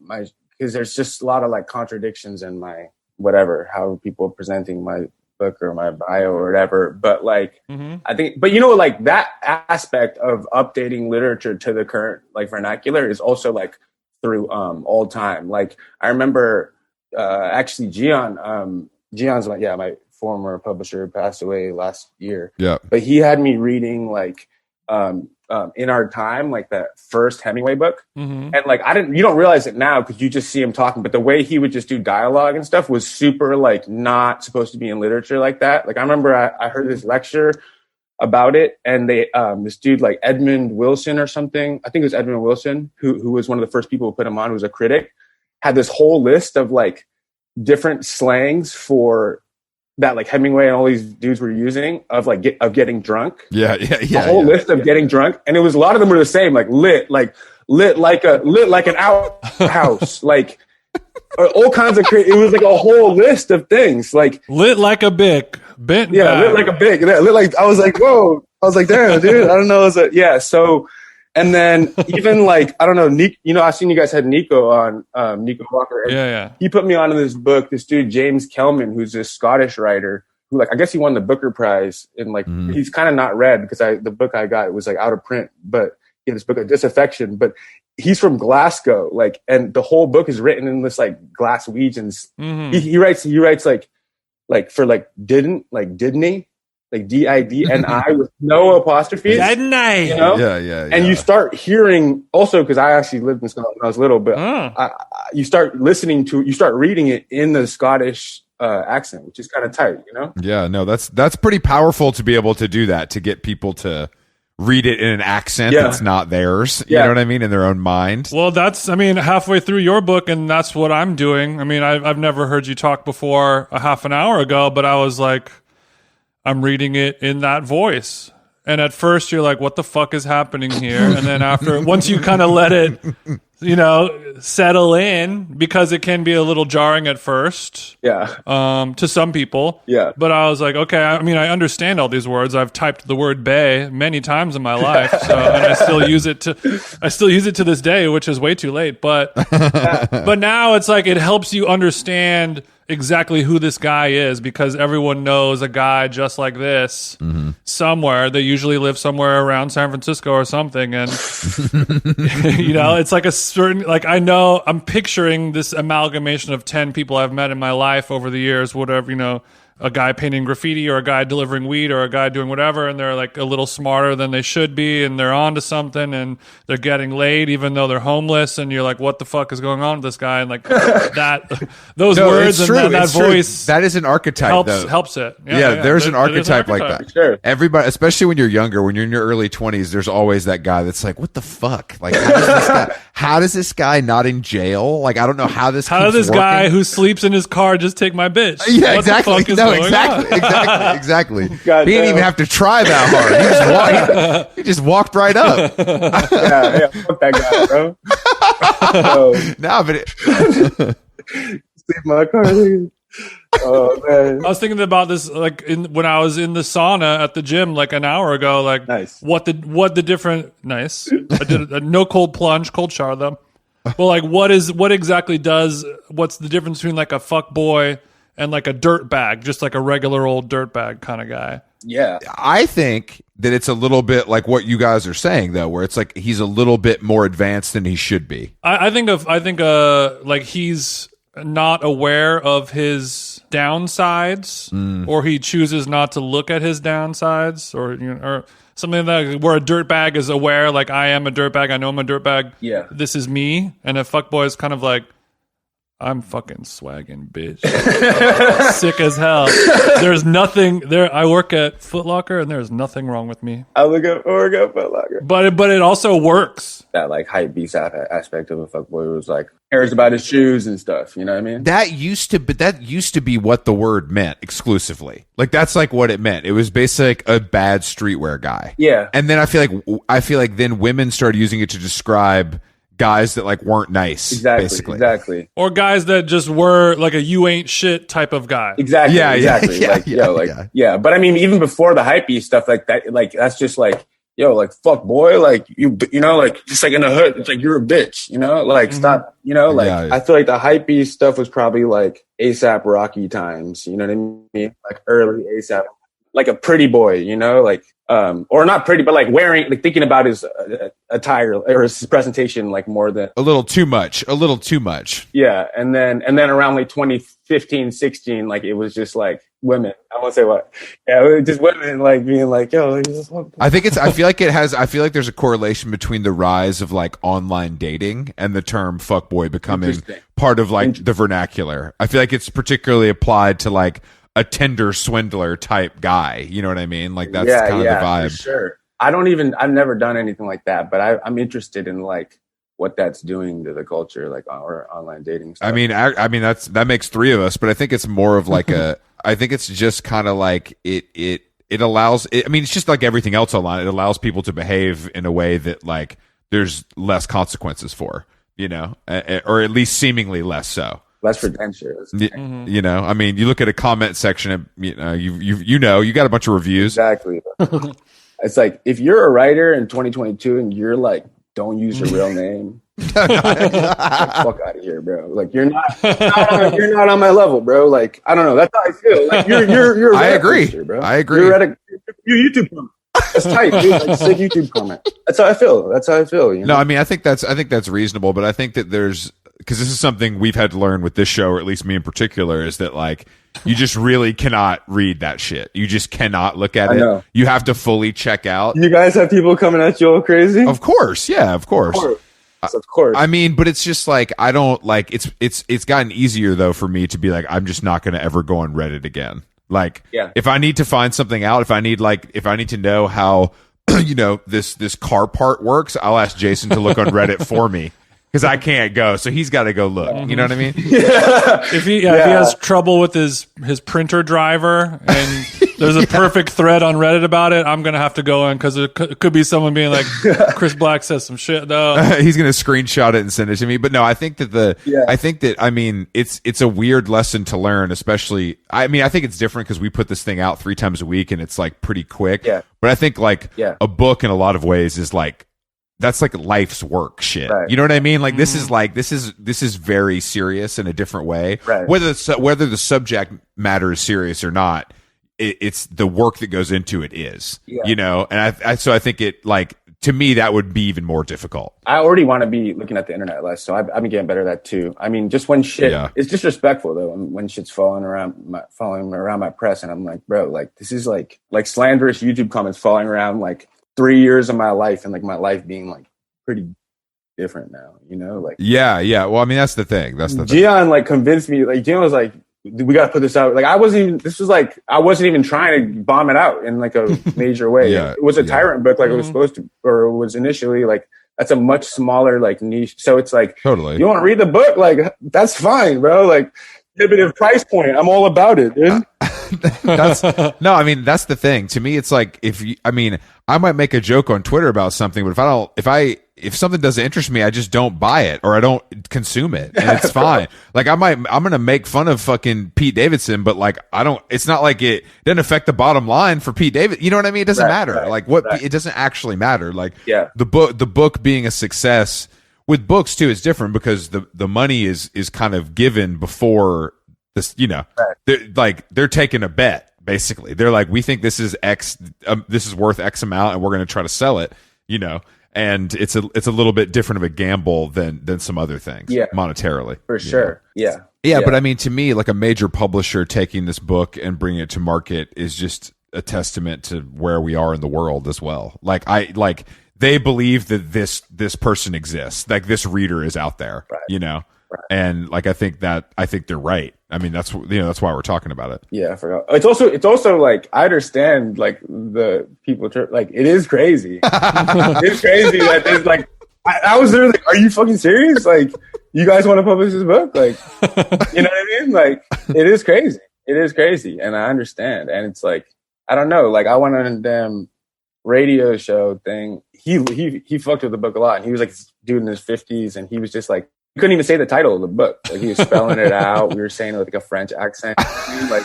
because there's just a lot of like contradictions in my whatever, how people are presenting my book or my bio or whatever. But like, I think, but like that aspect of updating literature to the current like vernacular is also like through all time. Like I remember. Actually, Gion's my former publisher passed away last year. Yeah, but he had me reading like In Our Time, like that first Hemingway book, and like you don't realize it now because you just see him talking, but the way he would just do dialogue and stuff was super like not supposed to be in literature like that. Like I remember I heard this lecture about it, and they this dude like Edmund Wilson or something, I think it was Edmund Wilson, who was one of the first people who put him on, who was a critic, had this whole list of like different slangs for that like Hemingway and all these dudes were using of like of getting drunk. Yeah. A whole list of getting drunk, and it was a lot of them were the same, like lit like an outhouse, like all kinds of it was like a whole list of things, like lit like a bic, bent lit back. like a bic, lit like I was like whoa, I was like damn dude, I don't know, so. And then even like, I don't know, Nick, I've seen you guys had Nico on, Nico Walker. Yeah. He put me onto this book, this dude, James Kelman, who's this Scottish writer who like, I guess he won the Booker Prize, and like, he's kind of not read because the book I got was like out of print, but he had this book of Disaffection, but he's from Glasgow, like, and the whole book is written in this like Glaswegians. He writes like for like didn't he? Like DIDNI with no apostrophes. Didn't I? Yeah. And you start hearing also, because I actually lived in Scotland when I was little, but you start reading it in the Scottish accent, which is kind of tight, Yeah, no, that's pretty powerful to be able to do that, to get people to read it in an accent that's not theirs. You know what I mean? In their own mind. Well, halfway through your book, and that's what I'm doing. I mean, I've never heard you talk before a half an hour ago, but I was like, I'm reading it in that voice. And at first you're like, what the fuck is happening here? And then once you kind of let it, settle in, because it can be a little jarring at first. Yeah. To some people. Yeah. But I was like, okay, I mean, I understand all these words. I've typed the word "bay" many times in my life. So, and I still use it to this day, which is way too late. But now it's like, it helps you understand exactly who this guy is, because everyone knows a guy just like this somewhere. They usually live somewhere around San Francisco or something, and it's like a certain, like, I'm picturing this amalgamation of 10 people I've met in my life over the years, whatever, a guy painting graffiti or a guy delivering weed or a guy doing whatever, and they're like a little smarter than they should be, and they're on to something, and they're getting laid even though they're homeless, and you're like, what the fuck is going on with this guy? And like those words and that voice, that is an archetype helps it. There's an archetype like that. Sure. Everybody, especially when you're younger, when you're in your early 20s, there's always that guy that's like, what the fuck? Like, how does this guy not in jail? Like, I don't know how this guy who sleeps in his car just take my bitch? Yeah, what exactly. The fuck is Exactly. He didn't even have to try that hard. He just walked right up. yeah, fuck that guy, bro. No, but sleep in my car. Oh man, I was thinking about this like when I was in the sauna at the gym like an hour ago. Like, Nice. what the different nice. I did a no cold plunge, cold shower though. Well, like what's the difference between like a fuck boy and like a dirt bag, just like a regular old dirt bag kind of guy? yeah, I think that it's a little bit like what you guys are saying, though, where it's like he's a little bit more advanced than he should be. I think like he's not aware of his downsides, or he chooses not to look at his downsides, or or something like that. Where a dirtbag is aware, like I am a dirtbag, I know I'm a dirtbag. Yeah. This is me, and a fuckboy is kind of like, I'm fucking swagging, bitch. Sick as hell. There's nothing there. I work at Foot Locker, and there's nothing wrong with me. I look up Foot Locker. But it also works. That like hype beast aspect of a fuckboy was like cares about his shoes and stuff. You know what I mean? That used to be what the word meant exclusively. Like that's like what it meant. It was basically like a bad streetwear guy. Yeah. And then I feel like then women started using it to describe guys that like weren't nice. Exactly. Or guys that just were like a you ain't shit type of guy. Exactly. Yeah, exactly. yeah, like, yeah, yo, like, yeah. yeah. But I mean, even before the hypey stuff like that, like that's just like, yo, like fuck boy, like you know, like just like in the hood, it's like you're a bitch, you know, like stop, you know, like Yeah, yeah. I feel like the hypey stuff was probably like ASAP Rocky times, you know what I mean? Like early ASAP, like a pretty boy, you know, like or not pretty, but like wearing, like thinking about his attire or his presentation, like more than a little too much. yeah. And then around like 2015, 16, like it was just like women. I won't say what. Yeah, it was just women like being like, yo, he's just fuck boy. I feel like there's a correlation between the rise of like online dating and the term fuckboy becoming Interesting. part of like the vernacular. I feel like it's particularly applied to like a Tinder swindler type guy. You know what I mean? Like that's kind of the vibe. For sure. I've never done anything like that, but I'm interested in like what that's doing to the culture, like or online dating stuff. I mean, that makes three of us, but I think it's more of like I think it's just kind of like it allows. I mean, it's just like everything else online. It allows people to behave in a way that like there's less consequences for, you know, or at least seemingly less so. Less pretentious. You know, I mean, you look at a comment section, you know, you got a bunch of reviews. Exactly. It's like if you're a writer in 2022 and you're like, don't use your real name. Get the fuck out of here, bro. Like you're not on my level, bro. Like I don't know. That's how I feel. Like you're. I agree, poster, bro. I agree. You're your YouTube comment. That's tight, dude. Like sick YouTube comment. That's how I feel. You know? No, I mean, I think that's reasonable, but I think that because this is something we've had to learn with this show, or at least me in particular, is that like you just really cannot read that shit. You just cannot look at it. know. You have to fully check out. You guys have people coming at you all crazy. Of course, yeah, of course. Of course. I mean, but it's just like I don't like it's gotten easier though for me to be like I'm just not going to ever go on Reddit again. Like, Yeah. if I need to find something out, if I need to know how you know this car part works, I'll ask Jason to look on Reddit for me. Because I can't go, so he's got to go look. You know what I mean? If he has trouble with his printer driver and there's a perfect thread on Reddit about it, I'm gonna have to go in because it could be someone being like, Chris Black says some shit though. He's gonna screenshot it and send it to me. But no, I think that I mean it's a weird lesson to learn, especially. I mean, I think it's different because we put this thing out 3 times a week and it's like pretty quick. Yeah. But I think like Yeah. a book in a lot of ways is like. That's like life's work shit. Right. You know what I mean? Like this is very serious in a different way. Right. Whether the subject matter is serious or not, it's the work that goes into it is. Yeah. You know, and I think it like to me that would be even more difficult. I already want to be looking at the internet less, so I've been getting better at that too. I mean, just when shit, it's disrespectful though. When shit's falling around my press, and I'm like, bro, like this is like slanderous YouTube comments falling around like 3 years of my life, and like my life being like pretty different now, you know? Like Yeah. Well, I mean that's the thing. Gian like convinced me. Like Gian was like, we got to put this out. Like I wasn't even trying to bomb it out in like a major way. Yeah, it was a tyrant book, like it was supposed to, or it was initially. Like that's a much smaller like niche. So it's like, Totally. You want to read the book? Like that's fine, bro. Like prohibitive price point. I'm all about it, dude. that's no, I mean, that's the thing. To me, it's like I might make a joke on Twitter about something, but if something doesn't interest me, I just don't buy it or I don't consume it, and it's fine. Like I'm gonna make fun of fucking Pete Davidson, but like it's not like it didn't affect the bottom line for Pete David. You know what I mean? It doesn't matter. It doesn't actually matter. Like the book being a success. With books too, it's different because the money is kind of given before this. They're taking a bet basically. They're like, we think this is X, this is worth X amount, and we're going to try to sell it. And it's a little bit different of a gamble than some other things. Monetarily, for sure. Yeah. But I mean, to me, like a major publisher taking this book and bringing it to market is just a testament to where we are in the world as well. They believe that this person exists, like this reader is out there, right. And like I think they're right. I mean, that's why we're talking about it. Yeah, I forgot. It's also like I understand like the people like it is crazy. It's crazy that there's like I was literally like, are you fucking serious? Like you guys want to publish this book? Like you know what I mean? Like it is crazy. It is crazy, and I understand. And it's like I don't know. Like I went on a damn radio show thing. He fucked with the book a lot, and he was like this dude in his 50s, and he was just like he couldn't even say the title of the book. Like he was spelling it out. We were saying it with like a French accent. Like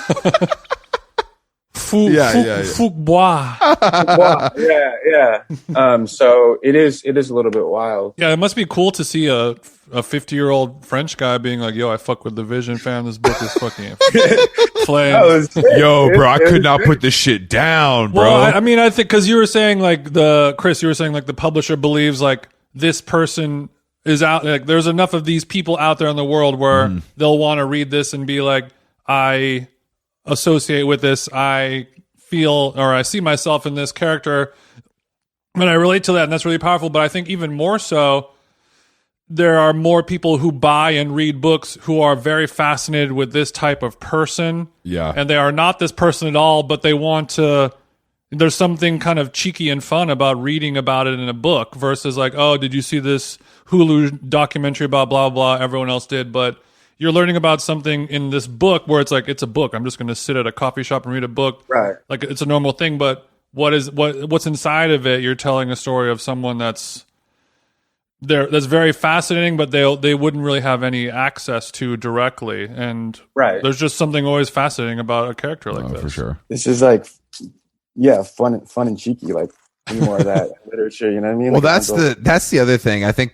Fouquebois. Yeah. So it is a little bit wild. Yeah, it must be cool to see a 50-year-old French guy being like, "Yo, I fuck with the Vision fam. This book is fucking flame." Yo, bro, I could not put this shit down, bro. Well, I mean, I think because you were saying like the publisher believes like this person is out. Like, there's enough of these people out there in the world where they'll want to read this and be like, I associate with this. I feel or I see myself in this character, and I relate to that, and that's really powerful. But I think even more so, there are more people who buy and read books who are very fascinated with this type of person. Yeah. And they are not this person at all, but they want to. There's something kind of cheeky and fun about reading about it in a book versus like, oh, did you see this Hulu documentary about blah, blah, everyone else did. But you're learning about something in this book where it's like, it's a book. I'm just going to sit at a coffee shop and read a book. Right. Like it's a normal thing. But what's inside of it, you're telling a story of someone that's very fascinating, but they wouldn't really have any access to directly. And there's just something always fascinating about a character like this. For sure. This is like, fun and cheeky, like more of that literature. You know what I mean? Well, like that's the other thing. I think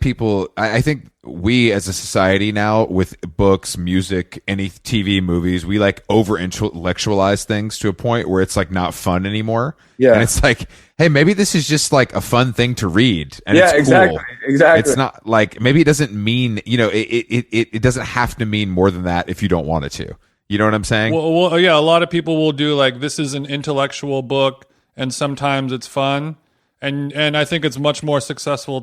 I think we as a society now with books, music, any TV, movies, we like over intellectualize things to a point where it's like not fun anymore. Yeah. And it's like, hey, maybe this is just like a fun thing to read. And it's exactly. Cool. Exactly. It's not like, maybe it doesn't mean, it doesn't have to mean more than that if you don't want it to. You know what I'm saying? Well, yeah, a lot of people will do like, this is an intellectual book and sometimes it's fun. And I think it's much more successful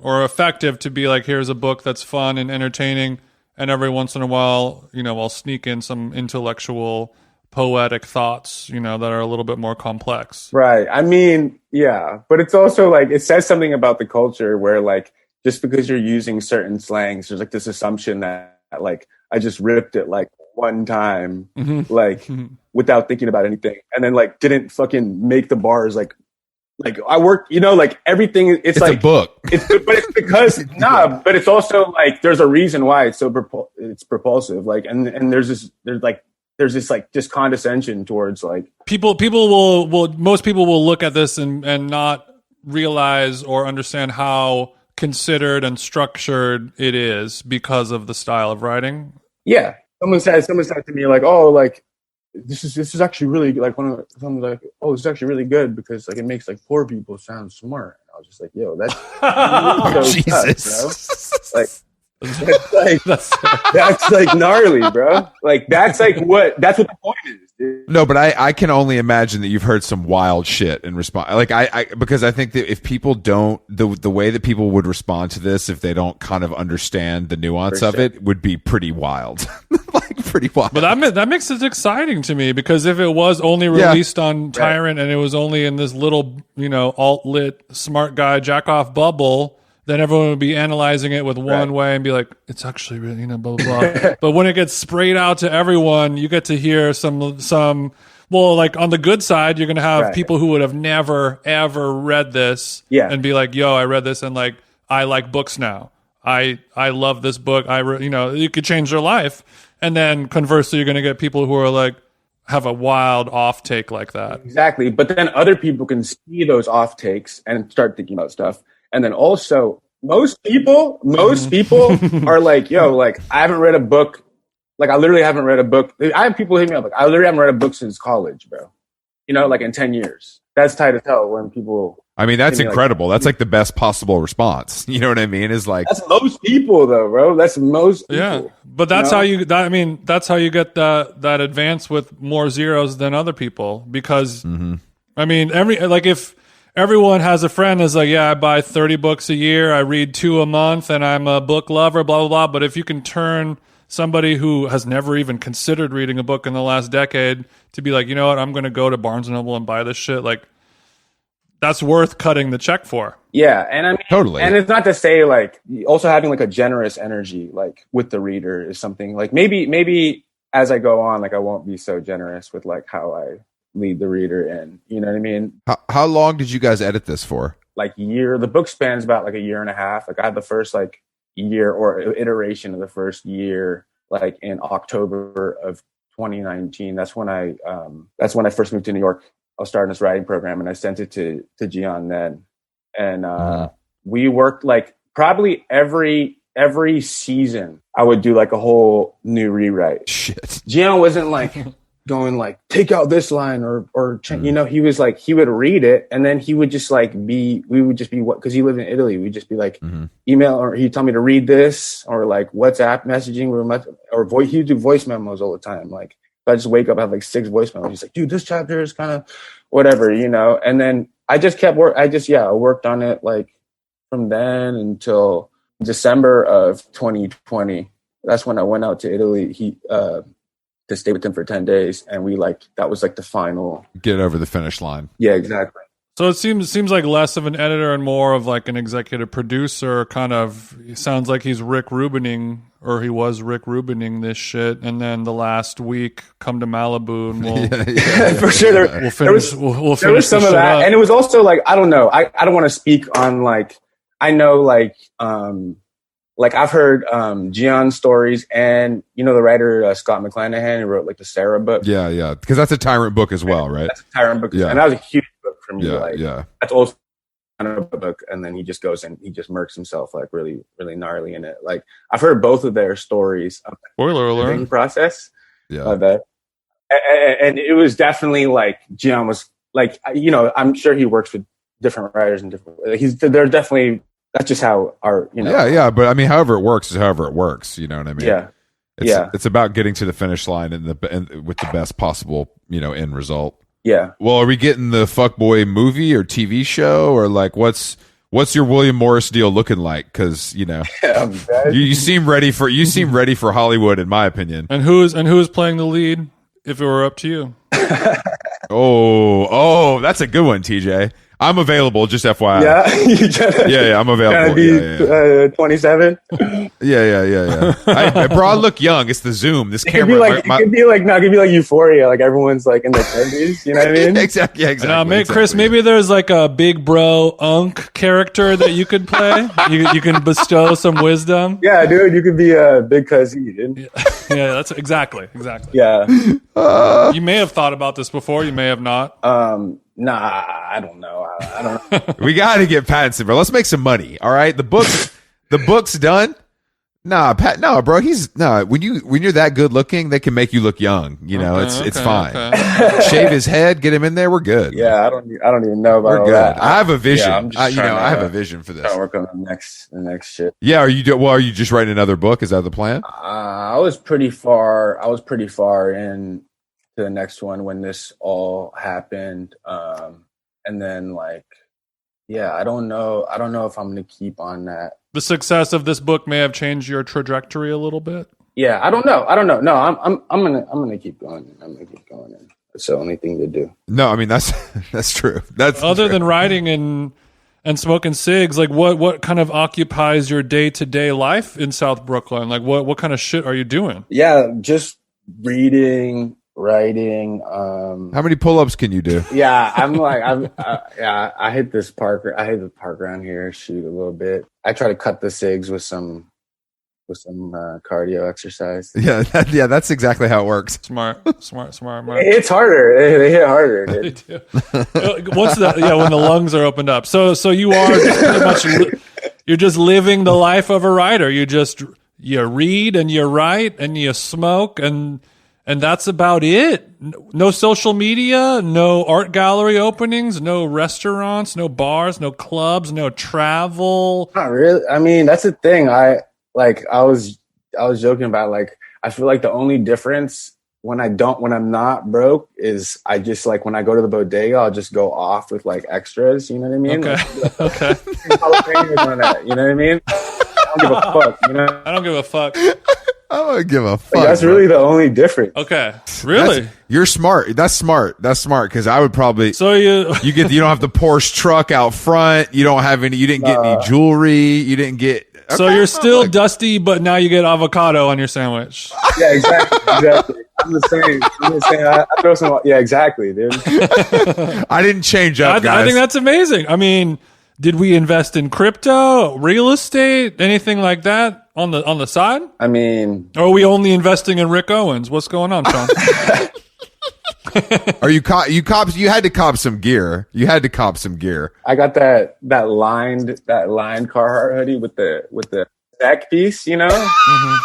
or effective to be like, here's a book that's fun and entertaining. And every once in a while, I'll sneak in some intellectual, poetic thoughts, that are a little bit more complex. Right. I mean, yeah, but it's also like, it says something about the culture where like, just because you're using certain slangs, there's like this assumption that like, I just ripped it like one time, like without thinking about anything. And then like, didn't fucking make the bars like I work, like everything. It's like a book. It's but it's because but it's also like there's a reason why it's so it's propulsive. Like and there's this like just condescension towards like people will most people will look at this and not realize or understand how considered and structured it is because of the style of writing. Yeah, someone said to me like, oh, like. This is actually really like someone's like, oh, this is actually really good because like it makes like poor people sound smart. I was just like, yo, that's Jesus, bro. That's like gnarly, bro. Like that's what the point is, dude. No, but I can only imagine that you've heard some wild shit in response. Like because I think that if people don't the way that people would respond to this if they don't kind of understand the nuance of it would be pretty wild. Like pretty wild. But that makes it exciting to me because if it was only released on Tyrant and it was only in this little, alt lit smart guy jack off bubble, then everyone would be analyzing it with one Right. way and be like, it's actually really, blah, blah, blah. But when it gets sprayed out to everyone, you get to hear well, like on the good side, you're going to have Right. people who would have never, ever read this Yeah. and be like, yo, I read this and like, I like books now. I love this book. You could change their life. And then conversely, you're going to get people who are like, have a wild off take like that. Exactly. But then other people can see those off takes and start thinking about stuff. And then also most people are like, yo, like I haven't read a book. Like I literally haven't read a book. I have people hit me up like, I literally haven't read a book since college, bro. Like in 10 years. That's tight as hell when people. I mean, that's hit me incredible. That's like the best possible response. You know what I mean? Is like, That's most people though, bro. That's most people. Yeah, but that's how you. That's how you get that advance with more zeros than other people. Because I mean, if everyone has a friend that's like, yeah, I buy 30 books a year, I read 2 a month, and I'm a book lover, blah blah blah. But if you can turn somebody who has never even considered reading a book in the last decade to be like, you know what, I'm going to go to Barnes and Noble and buy this shit, like that's worth cutting the check for. Yeah, and I mean, Totally. And it's not to say like also having like a generous energy like with the reader is something like maybe as I go on, like I won't be so generous with like how I lead the reader in. You know what I mean? how long did you guys edit this for? Like year. The book spans about like a year and a half. Like I had the first like year or iteration of the first year like in October of 2019. That's when I first moved to New York. I was starting this writing program and I sent it to Gian then. And we worked like probably every season I would do like a whole new rewrite. Shit. Gian wasn't like going like take out this line or he was like he would read it and then he would just like we would just be what because he lived in Italy, we'd just be like email or he'd tell me to read this or like WhatsApp messaging or he'd do voice memos all the time. Like if I just wake up, I have like 6 voice memos. He's like, dude, this chapter is kind of whatever, and then I just kept I worked on it like from then until December of 2020. That's when I went out to Italy. To stay with him for 10 days. And that was like the final. Get over the finish line. Yeah, exactly. So it seems like less of an editor and more of like an executive producer kind of. It sounds like he's Rick Rubening, or he was Rick Rubening this shit. And then the last week, come to Malibu and we'll for sure. we'll finish. We'll there was some of that. up. And it was also like, I don't know. I don't want to speak on like, I know like I've heard Gian stories and the writer Scott McClanahan who wrote like the Sarah book. Yeah, because that's a Tyrant book as well, right? That's a Tyrant book, Yeah. and that was a huge book for me. Yeah. That's also kind of a book, and then he just goes and he just murks himself like really, really gnarly in it. Like I've heard both of their stories of Spoiler the alert. editing process. Yeah. Of that, and it was definitely like Gian was like I'm sure he works with different writers and different. They're definitely. That's just how our, Yeah, but I mean, however it works is however it works. You know what I mean? Yeah. It's about getting to the finish line and with the best possible, end result. Yeah. Well, are we getting the fuckboy movie or TV show or like what's your William Morris deal looking like? Because you seem ready for Hollywood, in my opinion. And who's playing the lead? If it were up to you. Oh, that's a good one, TJ. I'm available, just FYI. Yeah, I'm available. Be 27. Yeah. Bro, I look young. It's the Zoom. This It camera. could be like Euphoria. Like everyone's like in their 30s. You know what I mean? Exactly. Chris, maybe there's like a big bro Unk character that you could play. you can bestow some wisdom. Yeah, dude, you could be a big cousin, dude. Yeah, that's exactly. Yeah. You may have thought about this before. You may have not. Nah, I don't know. I don't know. We got to get Pattinson, bro. Let's make some money. All right, the book's done. Nah, bro. When you're that good looking, they can make you look young. It's fine. Okay. Shave his head, get him in there. We're good. Yeah, I don't even know about We're all good. that. I have a vision. Yeah, I'm just I have a vision for this. trying to work on the next shit. Yeah, are you just writing another book? Is that the plan? I was pretty far in to the next one when this all happened. And then I don't know if I'm going to keep on that. The success of this book may have changed your trajectory a little bit. Yeah, I don't know. No, I'm going to keep going. I'm going to keep going. It's the only thing to do. No, I mean that's true. That's Other true. than writing and and smoking cigs, like what kind of occupies your day-to-day life in South Brooklyn? Like what kind of shit are you doing? Yeah, just reading, writing. How many pull-ups can you do? Yeah, yeah, I hit this park. I hit the park around here, shoot a little bit. I try to cut the cigs with some cardio exercise. Yeah, that's exactly how it works. Smart. It's harder. They hit harder. They do. When the lungs are opened up. So you are just pretty much you're just living the life of a writer. You read and you write and you smoke and that's about it. No social media, no art gallery openings, no restaurants, no bars, no clubs, no travel. Not really. I mean, that's the thing. I was joking about, like, I feel like the only difference when I'm not broke is I just, like, when I go to the bodega, I'll just go off with like extras. You know what I mean? Okay. Okay. You know what I mean? I don't give a fuck. You know? I don't give a fuck. I don't give a fuck. Like, that's really the only difference. Okay. Really? You're smart. That's smart. Because I would probably. So you don't have the Porsche truck out front. You don't have any. You didn't get any jewelry. You didn't get. Okay. So you're still dusty, but now you get avocado on your sandwich. Yeah, exactly. I'm the same. I throw some. Yeah, exactly, dude. I didn't change up, guys. I think that's amazing. I mean, did we invest in crypto, real estate, anything like that on the side? I mean, or are we only investing in Rick Owens? What's going on, Sean? Are you cops? You had to cop some gear. I got that lined Carhartt hoodie with the back piece, you know. Mm-hmm.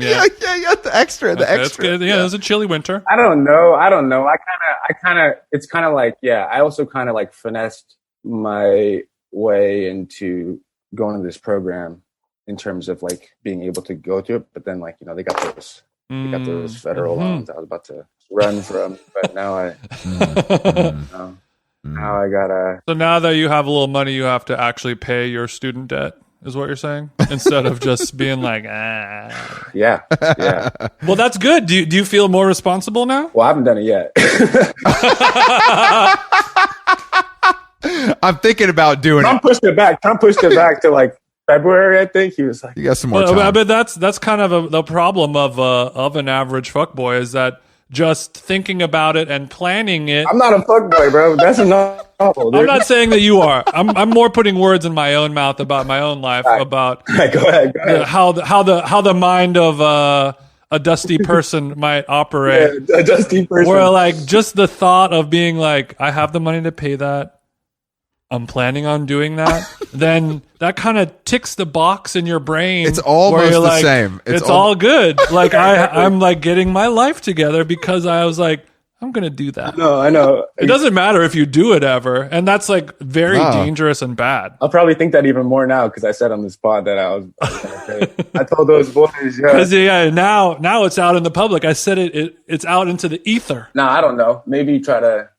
Yeah, you got the extra. That's good. Yeah, it was a chilly winter. I don't know. I kind of. It's kind of like, yeah. I also kind of like finessed my way into going to this program in terms of like being able to go to it, but then, like, you know, they got those federal loans I was about to run from, but now now I gotta. So now that you have a little money, you have to actually pay your student debt, is what you're saying, instead of just being like, Yeah. Well, that's good. Do you feel more responsible now? Well, I haven't done it yet. I'm thinking about doing Trump pushed it back to like February, I think. He was like, you got some more time. But that's kind of the problem of an average fuckboy, is that just thinking about it and planning it. I'm not a fuckboy, bro. That's a novel, dude. I'm not saying that you are. I'm more putting words in my own mouth about my own life, about go ahead. how the mind of a dusty person might operate. Yeah, a dusty person. Where, like, just the thought of being like, I have the money to pay that, I'm planning on doing that, then that kind of ticks the box in your brain. It's almost the like, same. It's all good. Like, I'm like getting my life together because I was like, I'm going to do that. No, I know. It doesn't matter if you do it ever. And that's like very dangerous and bad. I'll probably think that even more now because I said on the spot that I was going to say. I told those boys, because now it's out in the public. I said it's out into the ether. Nah, I don't know. Maybe try to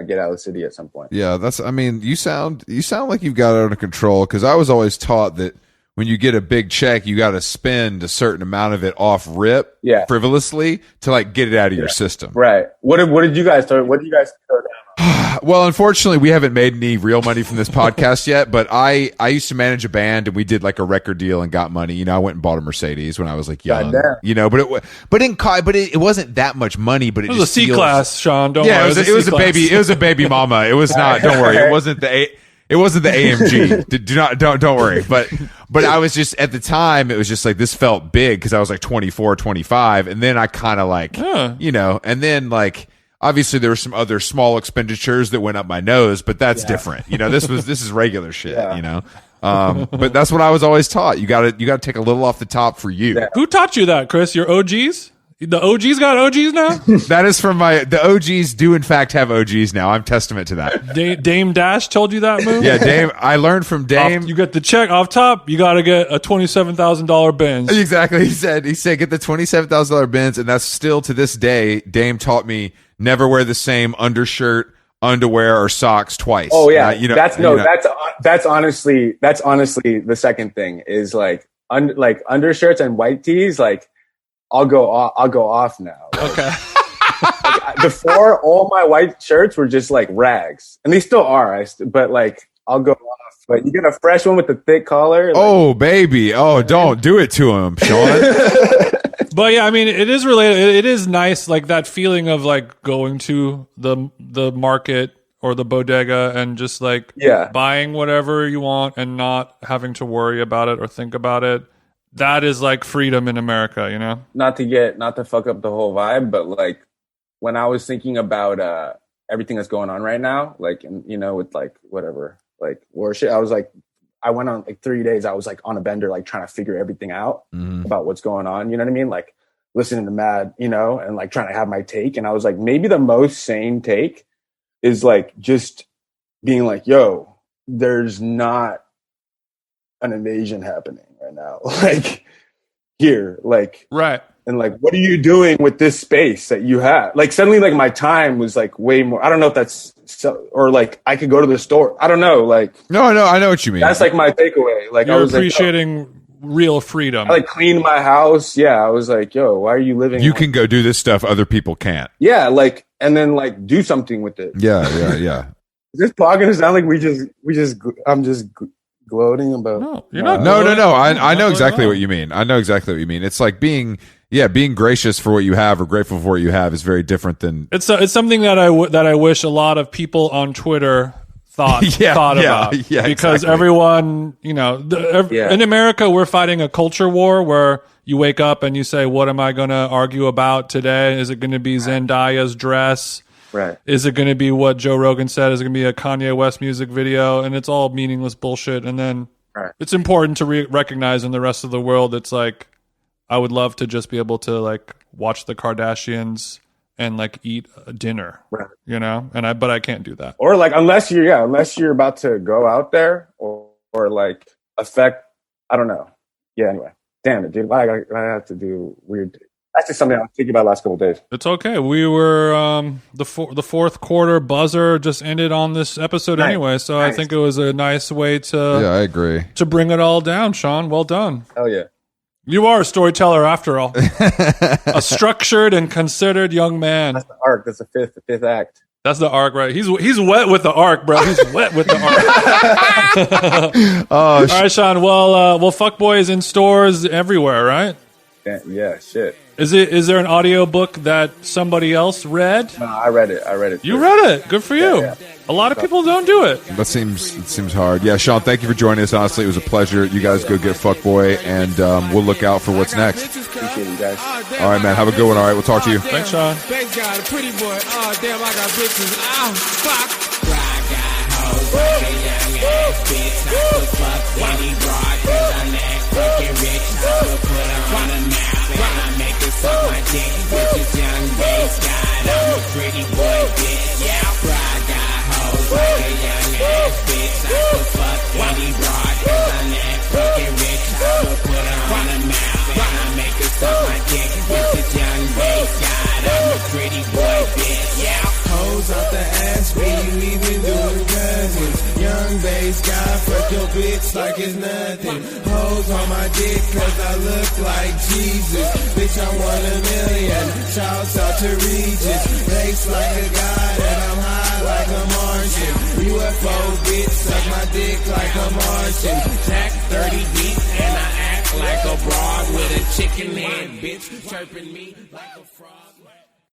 get out of the city at some point. Yeah, you sound like you've got it under control, because I was always taught that when you get a big check, you got to spend a certain amount of it off rip, frivolously, to like get it out of your system. Right. What did you guys throw? What did you guys throw down? Well, unfortunately, we haven't made any real money from this podcast yet, but I used to manage a band, and we did like a record deal and got money. You know, I went and bought a Mercedes when I was like young. You know, but it wasn't that much money. But it was just a C-class, Sean. Don't worry. It was a baby. It was a baby mama. It was not. Don't worry. It wasn't the AMG. Don't worry. But I was just, at the time, it was just like, this felt big because I was like 24, 25, and then I kind of like, you know, and then like, obviously there were some other small expenditures that went up my nose, but that's different. You know, this is regular shit, you know? But that's what I was always taught. You gotta take a little off the top for you. Yeah. Who taught you that, Chris? Your OGs? The OGs got OGs now? That is from the OGs do in fact have OGs now. I'm testament to that. Dame Dash told you that move? Yeah, Dame. I learned from Dame. You get the check off top, you got to get a $27,000 Benz. Exactly. He said get the $27,000 Benz, and that's still to this day. Dame taught me never wear the same undershirt, underwear, or socks twice. Oh yeah, that's honestly the second thing is like undershirts and white tees. Like I'll go off now. Okay. Before, all my white shirts were just like rags, and they still are. But like, I'll go off. But you get a fresh one with the thick collar. Like, Oh, baby. Oh, don't do it to him, Sean. But yeah, I mean, it is related. It is nice, like that feeling of like going to the market or the bodega and just like buying whatever you want and not having to worry about it or think about it. That is like freedom in America, you know? Not to fuck up the whole vibe, but like when I was thinking about everything that's going on right now, like, you know, with like whatever, like war shit, I was like, I went on like 3 days. I was like on a bender, like trying to figure everything out about what's going on. You know what I mean? Like listening to Mad, you know, and like trying to have my take. And I was like, maybe the most sane take is like just being like, yo, there's not an invasion happening right now. Like here, like, right. And like, what are you doing with this space that you have? Like suddenly like my time was like way more, I don't know if that's so, or like I could go to the store. I don't know. Like, no, I know what you mean. That's like my takeaway. Like you're I was appreciating like, real freedom. I like cleaned my house. Yeah. I was like, yo, why are you living? You can go do this stuff other people can't. Yeah. Like, and then like do something with it. Yeah. This podcast sound like I'm just gloating about. No, you're not. No. I know exactly what you mean. It's like being gracious for what you have or grateful for what you have is very different than. It's something that I wish a lot of people on Twitter thought about. Yeah, because exactly. Everyone, you know, in America, we're fighting a culture war where you wake up and you say, "What am I going to argue about today? Is it going to be Zendaya's dress? Right. Is it going to be what Joe Rogan said? Is it going to be a Kanye West music video?" And it's all meaningless bullshit. And then it's important to recognize in the rest of the world, it's like, I would love to just be able to like watch the Kardashians and like eat a dinner, you know? But I can't do that. Or like, unless you're about to go out there or like affect, I don't know. Yeah. Anyway, damn it, dude. Why I have to do weird. That's just something I was thinking about the last couple of days. It's okay. We were the fourth quarter buzzer just ended on this episode anyway, so I think it was a nice way to I agree to bring it all down. Sean, well done. Hell yeah. You are a storyteller after all. A structured and considered young man. That's the arc. That's the fifth act. That's the arc, right? He's wet with the arc, bro. He's wet with the arc. All right, Sean. Well, Fuckboy is in stores everywhere, right? Yeah, shit. Is there an audio book that somebody else read? No, I read it. You read it. Good for you. Yeah. A lot of people don't do it. That seems hard. Yeah, Sean, thank you for joining us. Honestly, it was a pleasure. You guys go get Fuckboy, and we'll look out for what's next. Appreciate you guys. All right, man. Have a good one. All right, we'll talk to you. Thanks, Sean. Bass guy, the pretty boy. Oh, damn, I got bitches. Oh, fuck. Suck my dick, bitches, young bass god. I'm a pretty boy, bitch. Yeah, I got hoes like a young ass bitch. I could fuck any broad, cause I'm that fucking rich. I'ma put her on the map and I make her suck my dick. Bitches, young bass god. I'm a pretty boy, bitch. Yeah, hoes off the ass, what you even doing, cousins? Young bass guy, fuck your bitch like it's nothing. Hoes on my dick cause I look like Jesus. Bitch, I want $1 million. Shouts out to Regis. Face like a god and I'm high like a Martian. UFO bitch, suck my dick like a Martian. Jack 30 deep and I act like a broad with a chicken head. Bitch, chirping me like a frog.